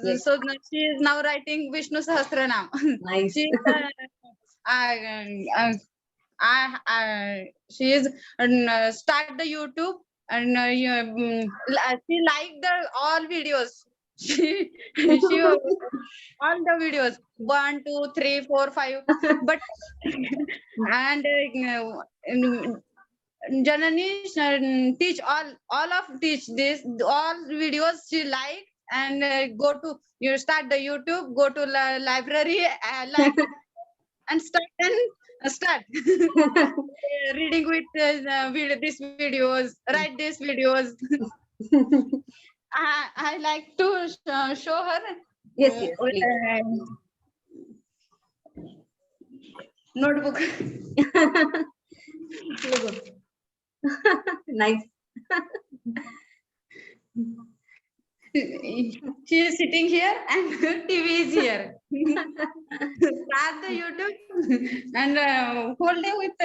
Yes. So she is now writing Vishnu Sahasranam. Nice. She is start the YouTube and she like the all videos. She all the videos 1, 2, 3, 4, 5, but and Janani teach teach this all videos she like, and go to you start the YouTube, go to library like and start reading with these videos, write these videos. I like to show her. Yes, please. Notebook. Nice. She is sitting here and TV is here. Start the YouTube and whole day with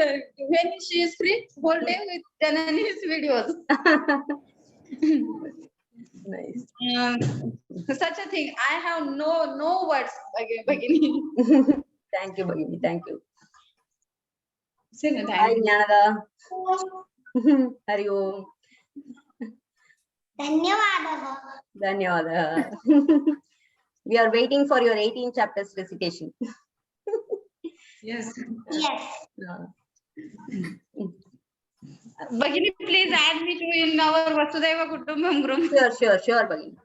when she is free, whole day with Janani's videos. Nice. Such a thing. I have no words. Bhagini. Thank you, Bhagini. Thank you. Hi, Jnanada. Hari Om. Dhanyawada. We are waiting for your 18 chapters recitation. Yes. Bhagini, please add me to in our Vasudhaiva Kutumbam group. Sure, Bhagini.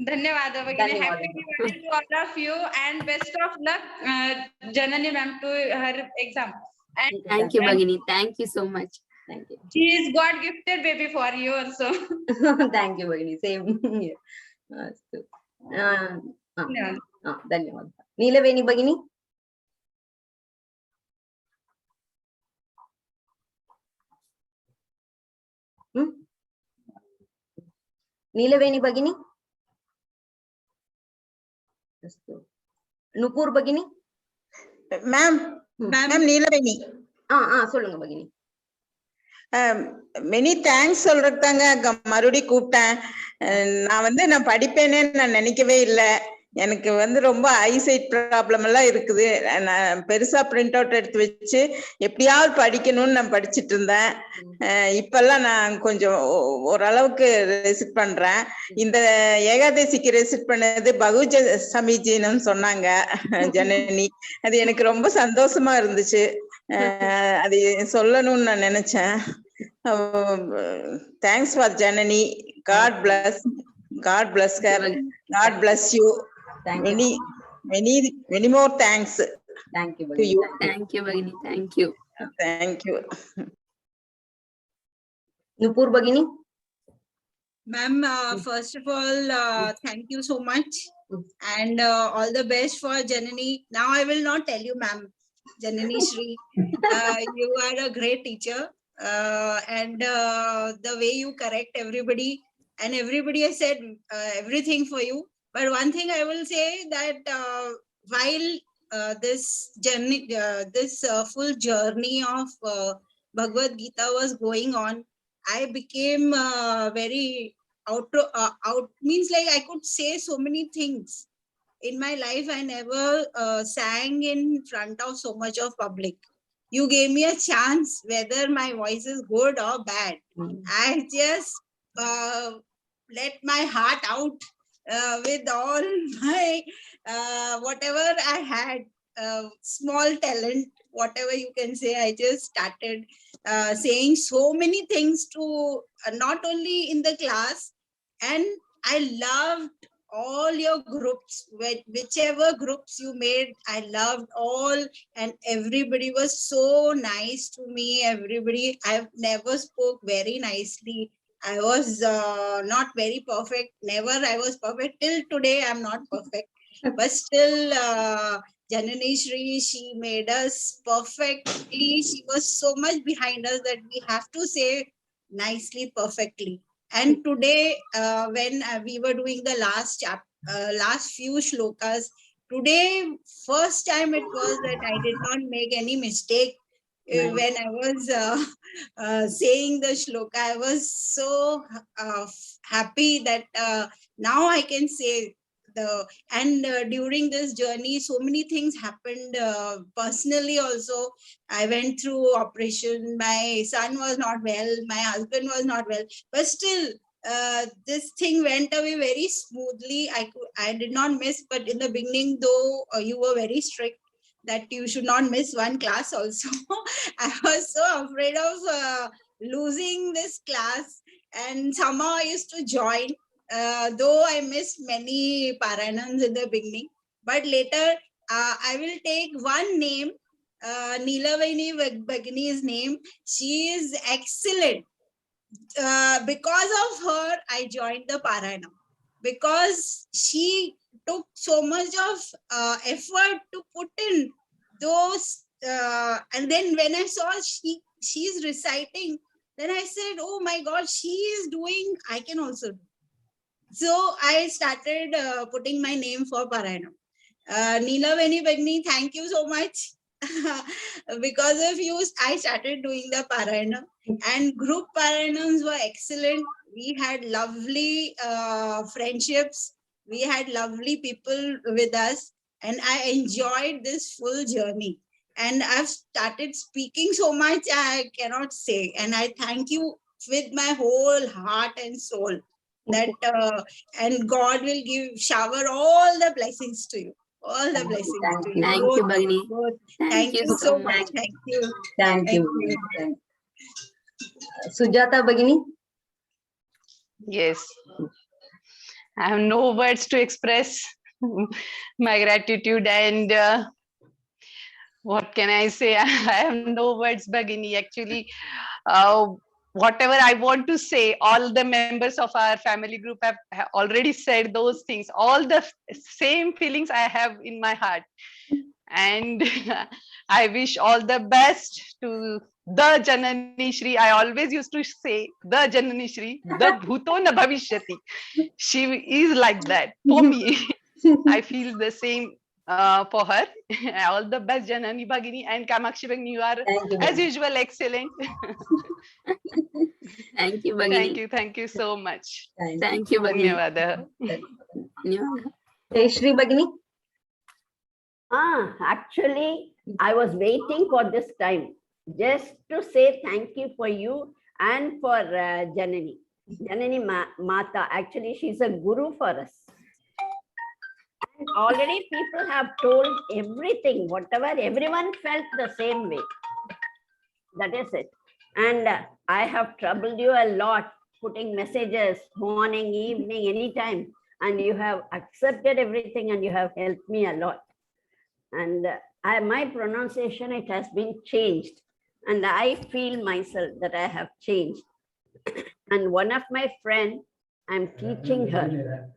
Dhanyawad Bhagini. Happy Diwali to all of you and best of luck, Janani ma'am, to her exam. And Thank you, Bhagini. Thank you so much. Thank you. she is God gifted baby for you also. Thank you, Bhagini. Same here. Astu. Dhanyawad. Neelaveni Bhagini. Neelaveni Bhagini. Nupur Bhagini. Ma'am, Neelaveni. சொல்லுங்க Bhagini. Many thanks சொல்றதுதாங்க மறுபடி கூப்பிட்டேன். நான் படிப்பேனே நான் நினைக்கவே இல்லை. எனக்கு ரொம்ப eyesight problem எல்லாம் இருக்குது. நான் பெருசா பிரிண்ட் அவுட் எடுத்து வச்சு எப்படியாவது படிக்கணும்னு நான் படிச்சுட்டு இருந்தேன். இப்பெல்லாம் நான் கொஞ்சம் ஓரளவுக்கு ரெசிட் பண்றேன். இந்த ஏகாதசிக்கு ரெசிட் பண்ணது பகுஜ சமீஜின்னு சொன்னாங்க ஜனனி. அது எனக்கு ரொம்ப சந்தோஷமா இருந்துச்சு. அது சொல்லணும்னு நான் நினைச்சேன். Thanks for Janani. God bless her. God bless you. Many more thanks. Thank you, to you. Thank you, Bhagini. Thank you. Thank you. Nupur Bhagini. Ma'am, first of all, thank you so much and all the best for Janani. Now I will not tell you, ma'am, Janani Shri. You are a great teacher and the way you correct everybody and everybody has said everything for you. But one thing I will say that while this journey, this full journey of Bhagavad Gita was going on, I became very out means like I could say so many things. In my life, I never sang in front of so much of public. You gave me a chance, whether my voice is good or bad. I just let my heart out with all my whatever I had, small talent, whatever you can say. I just started saying so many things to not only in the class, and I loved all your groups, whichever groups you made, I loved all, and everybody was so nice to me. Everybody, I've never spoke very nicely. I was not very perfect. Never I was perfect. Till today, I'm not perfect. But still, Janani Shri, she made us perfectly. She was so much behind us that we have to say nicely, perfectly. And today, when we were doing the last few shlokas, today, first time it was that I did not make any mistake. When I was saying the shloka, I was so happy that now I can say during this journey, so many things happened personally also. I went through operation. My son was not well. My husband was not well. But still, this thing went away very smoothly. I did not miss. But in the beginning, though, you were very strict that you should not miss one class also. I was so afraid of losing this class, and somehow I used to join. Though I missed many Parayanams in the beginning, but later I will take one name, Neelaveni Bhagini's name. She is excellent. Because of her, I joined the Parayanam, because she took so much of effort to put in those. And then when I saw she's reciting, then I said, oh my God, she is doing, I can also do. So I started putting my name for Parayanam. Neelaveni Bhagini, thank you so much. Because of you, I started doing the Parayanam, and group Parayanams were excellent. We had lovely friendships. We had lovely people with us, and I enjoyed this full journey. And I've started speaking so much, I cannot say. And I thank you with my whole heart and soul. That and God will shower all the blessings to you. All the blessings to you. Thank you, Bhagini. Thank you so much. Thank you. Thank you. Sujata Bhagini. Yes. I have no words to express my gratitude, and what can I say? I have no words, Bhagini. Actually, whatever I want to say, all the members of our family group have already said those things. All the same feelings I have in my heart. And I wish all the best to the Janani Shri. I always used to say the Janani Shri, the Bhuto na Bhavishyati. She is like that for me. I feel the same for her. All the best, Janani Bhagini and Kamakshi Bhagini. You are, as usual, excellent. Thank you, Bhagini. Thank you so much. Thank you, Bhagini. Hey, Shri Bhagini. Actually, I was waiting for this time just to say thank you for you and for Janani. Janani Mata, actually, she's a guru for us. And already people have told everything, whatever, everyone felt the same way. That is it. And I have troubled you a lot, putting messages, morning, evening, anytime. And you have accepted everything and you have helped me a lot. And my pronunciation, it has been changed. And I feel myself that I have changed. And one of my friends, I'm teaching her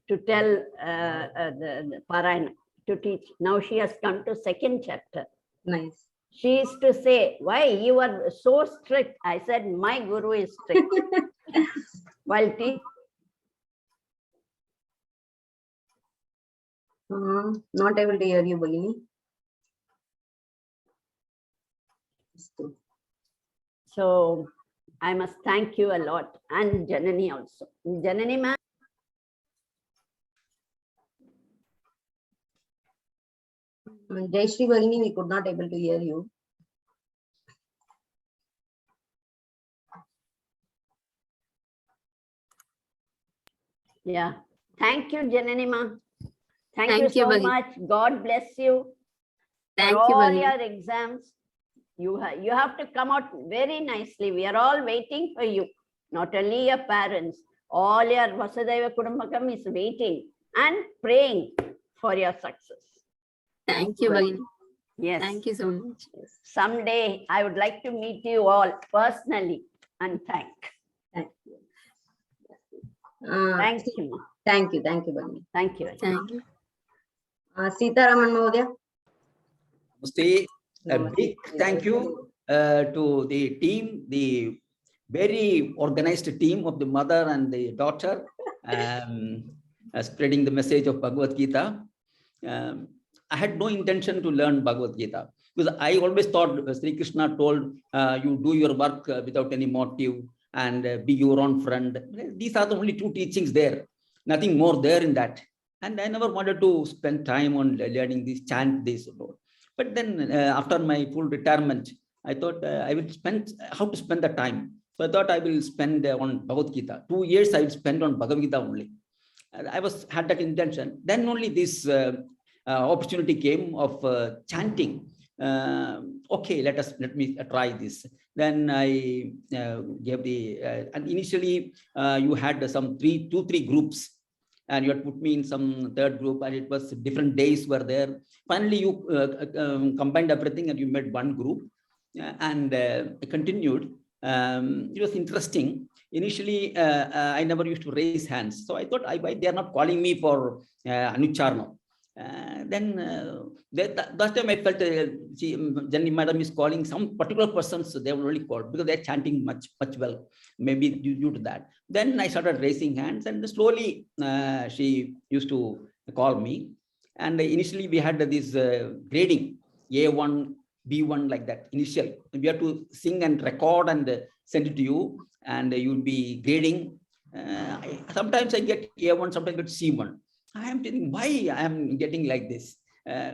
to tell the Parayana, to teach. Now she has come to second chapter. Nice. She used to say, why you are so strict? I said, my guru is strict. While teaching. Not able to hear you, Bhagini. So I must thank you a lot, and Janani also. Janani ma'am. Jai Shri Bhagini, we could not able to hear you. Yeah. Thank you, Janani ma'am. Thank you Thank you, so Bhagini. much. God bless you. Thank for you, all Bhagini. your exams. You have to come out very nicely. We are all waiting for you. Not only your parents, all your Vasudhaiva Kudumbakam is waiting and praying for your success. Thank you, Bhagini. Yes. Thank you so much. Someday I would like to meet you all personally and thank you. Thank you. Thank you, Bhagini. Thank you. Thank you. Sitaraman Mahodaya. Namaste. A big thank you to the team, the very organized team of the mother and the daughter, spreading the message of Bhagavad Gita. I had no intention to learn Bhagavad Gita because I always thought Sri Krishna told you do your work without any motive and be your own friend. These are the only two teachings there, nothing more there in that. And I never wanted to spend time on learning this, chant this. But then after my full retirement, I thought I will spend, how to spend the time. So I thought I will spend on Bhagavad Gita. 2 years I will spend on Bhagavad Gita only. I had that intention. Then only this opportunity came of chanting. Okay, let me try this. Then I gave the, and initially you had some 2-3 groups. And you had put me in some third group, and it was different days were there. Finally, you combined everything and you made one group, and continued. It was interesting. Initially, I never used to raise hands, so I thought, they are not calling me for Anucharna. Then that time I felt Janani Madam is calling some particular persons, so they were really called because they're chanting much well, maybe due to that. Then I started raising hands, and slowly she used to call me. And initially we had this grading, A1, B1, like that. Initially, we have to sing and record and send it to you, and you'll be grading. Sometimes I get A1, sometimes I get C1. I am thinking, why I am getting like this?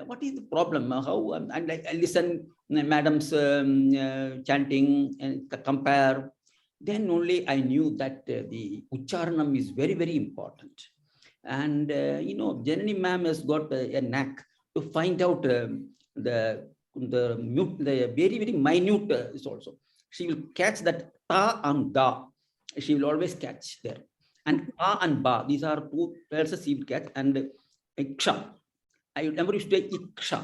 What is the problem? How? And I listen, madam's chanting and compare. Then only I knew that the Ucharanam is very, very important. And Janani ma'am has got a knack to find out the very, very minute is also. She will catch that ta and da. She will always catch there. And A and Ba, these are two pulses she will catch. And Iksha, I never used to say Iksha.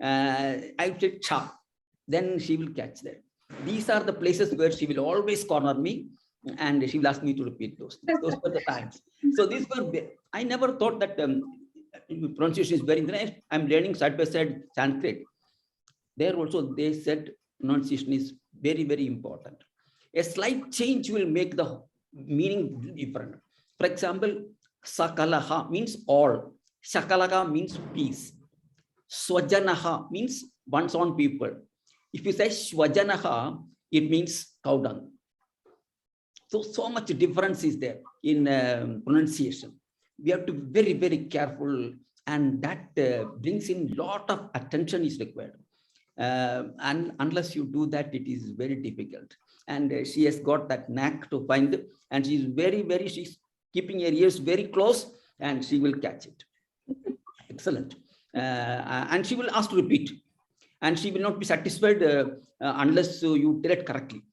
I would say Cha. Then she will catch that. These are the places where she will always corner me, and she will ask me to repeat those. Those were the times. So these were, I never thought that pronunciation is very nice. I'm learning side by side Sanskrit. There also they said pronunciation is very, very important. A slight change will make the meaning different. For example, Sakalaha means all. Shakalaka means peace. Swajanaha means one's own people. If you say Swajanaha, it means cow dung. So much difference is there in pronunciation. We have to be very, very careful, and that brings in lot of attention is required. And unless you do that, it is very difficult. And she has got that knack to find, and she's she's keeping her ears very close, and she will catch it. Excellent. And she will ask to repeat, and she will not be satisfied unless you tell it correctly.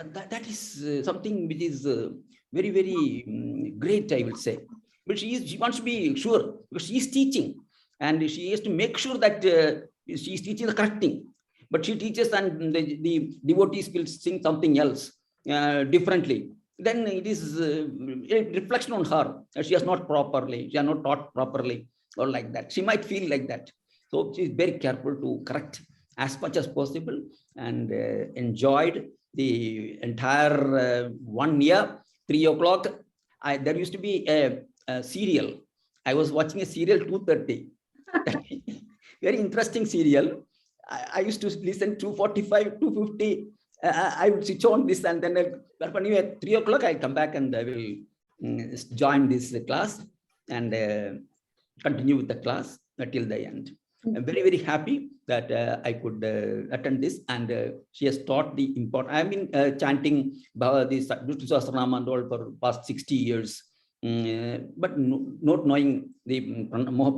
That is something which is very, very great, I will say. But she wants to be sure, because she is teaching, and she has to make sure that she is teaching the correct thing. But she teaches, and the devotees will sing something else differently. Then it is a reflection on her. She has not properly, she has not taught properly, or like that. She might feel like that. So she is very careful to correct as much as possible, and enjoyed the entire 1 year, 3 o'clock. There used to be a serial. I was watching a serial 2:30. Very interesting serial. I used to listen 2:45, 2:50. I would switch on this, and then at 3 o'clock, I'll come back and I will join this class and continue with the class till the end. I'm very, very happy that I could attend this, and she has taught the important. I've been chanting this Vishnu Sahasranama and all for past 60 years, but not knowing the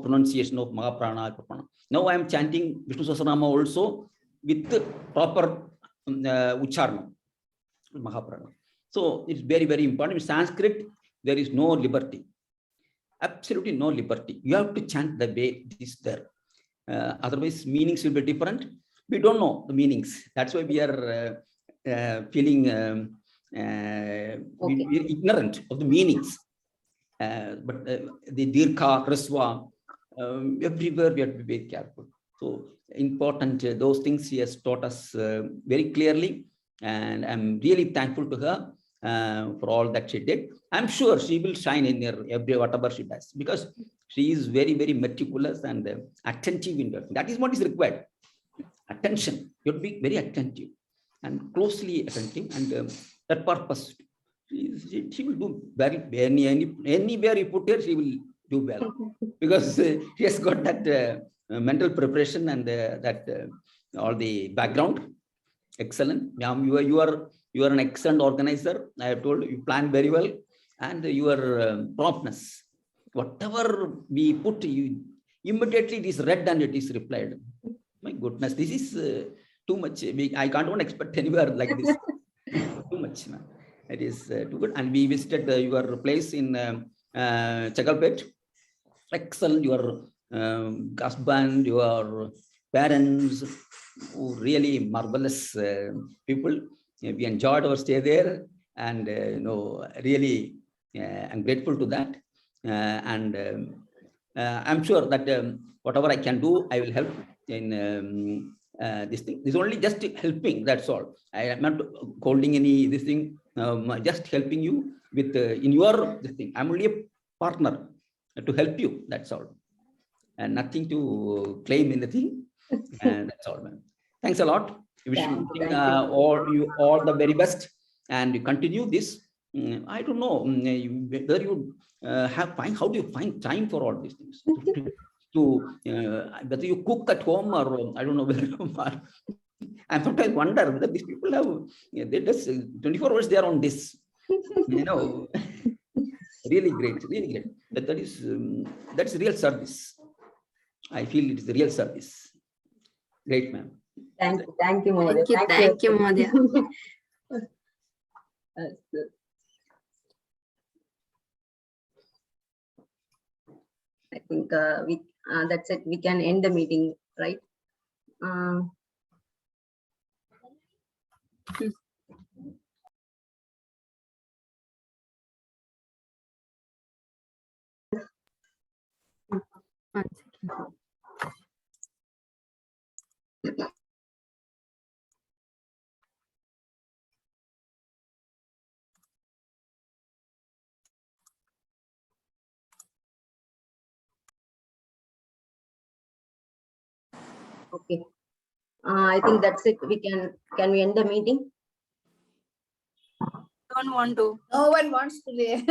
pronunciation of Mahaprana. Now I am chanting Vishnu Sahasranama also with proper Ucharna, Mahaprana. So it's very, very important. In Sanskrit, there is no liberty. Absolutely no liberty. You have to chant the way it is there. Otherwise, meanings will be different. We don't know the meanings. That's why we are feeling we're ignorant of the meanings. But the Dirkha, Raswa, everywhere we have to be very careful. So important, those things she has taught us very clearly. And I'm really thankful to her for all that she did. I'm sure she will shine in her whatever she does, because she is very, very meticulous and attentive in that. That is what is required. Attention. You have to be very attentive and closely attentive, and that purpose. She will do very, anywhere you put her, she will do well, because she has got that mental preparation and that all the background. Excellent. You are an excellent organizer. I have told you plan very well, and your promptness. Whatever we put, you immediately it is read and it is replied. My goodness, this is too much. I can't expect anywhere like this. Too much, man. It is too good. And we visited your place in Chakalpet. Excellent. Your husband, your parents, really marvelous people. We enjoyed our stay there, and really, I'm grateful to that. And I'm sure that whatever I can do, I will help in this thing. This is only just helping. That's all. I am not holding any this thing. Just helping you with in your this thing. I'm only a partner to help you. That's all, and nothing to claim anything. And that's all, man. Thanks a lot. Wish you all the very best, and you continue this. I don't know whether you how do you find time for all these things? Whether you cook at home, or I don't know whether you are. I sometimes wonder whether these people have they just 24 hours they are on this. Really great, really great. That's real service. I feel it is the real service. Great, ma'am. Thank you, Mohdaya. Thank you, Mohdaya. I think that's it. We can end the meeting, right? One second. Okay. I think that's it. Can we end the meeting? Don't want to. No one wants to leave.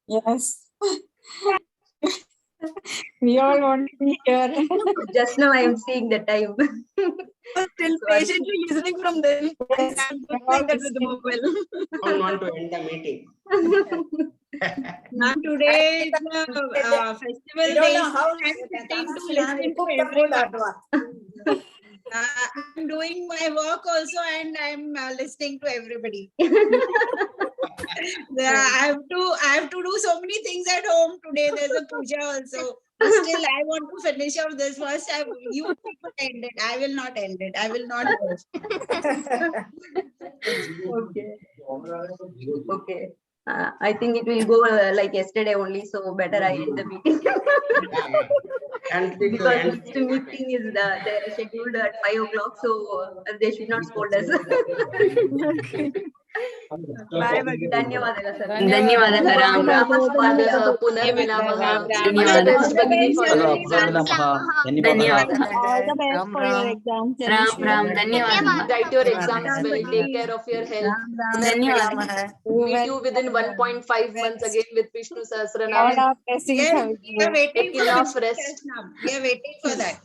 Yes. We all want to be here. Just now I am seeing the time. Still patiently listening from them. I'm just like that with the mobile. Don't want to end the meeting. Ma'am, today is a festival We don't day. know how I'm sitting to listen to everyone. I'm doing my work also, and I'm listening to everybody. I have to do so many things at home today. There's a puja also. But still, I want to finish off this first. You people end it. I will not end it. I will not go. Okay. Okay. I think it will go like yesterday only, so better I end the meeting. And Because next meeting is they're scheduled at 5 o'clock, so they should not scold us. Bye, ಧನ್ಯವಾದಗಳು sir. ಧನ್ಯವಾದಗಳು. ರಾಮ್ ರಾಮ್. ಪುನರ್ಮಿಲಾಮಃ. ಧನ್ಯವಾದ. All the best for your exams. Ram Ram. ಧನ್ಯವಾದ. Write your exams well. Take care of your health. ಧನ್ಯವಾದ. Meet you within 1.5 months again with Vishnu Sahasranam. Yes, we are waiting Take for enough Vishnu rest. Sahasranam. We are waiting for that.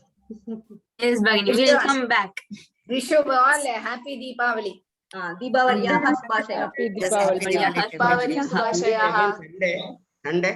Yes, Bhagini. We'll come back. Wish you all a happy Deepavali. Deepavali. Happy Deepavali. Deepavali Shubhashayaha. Sunday.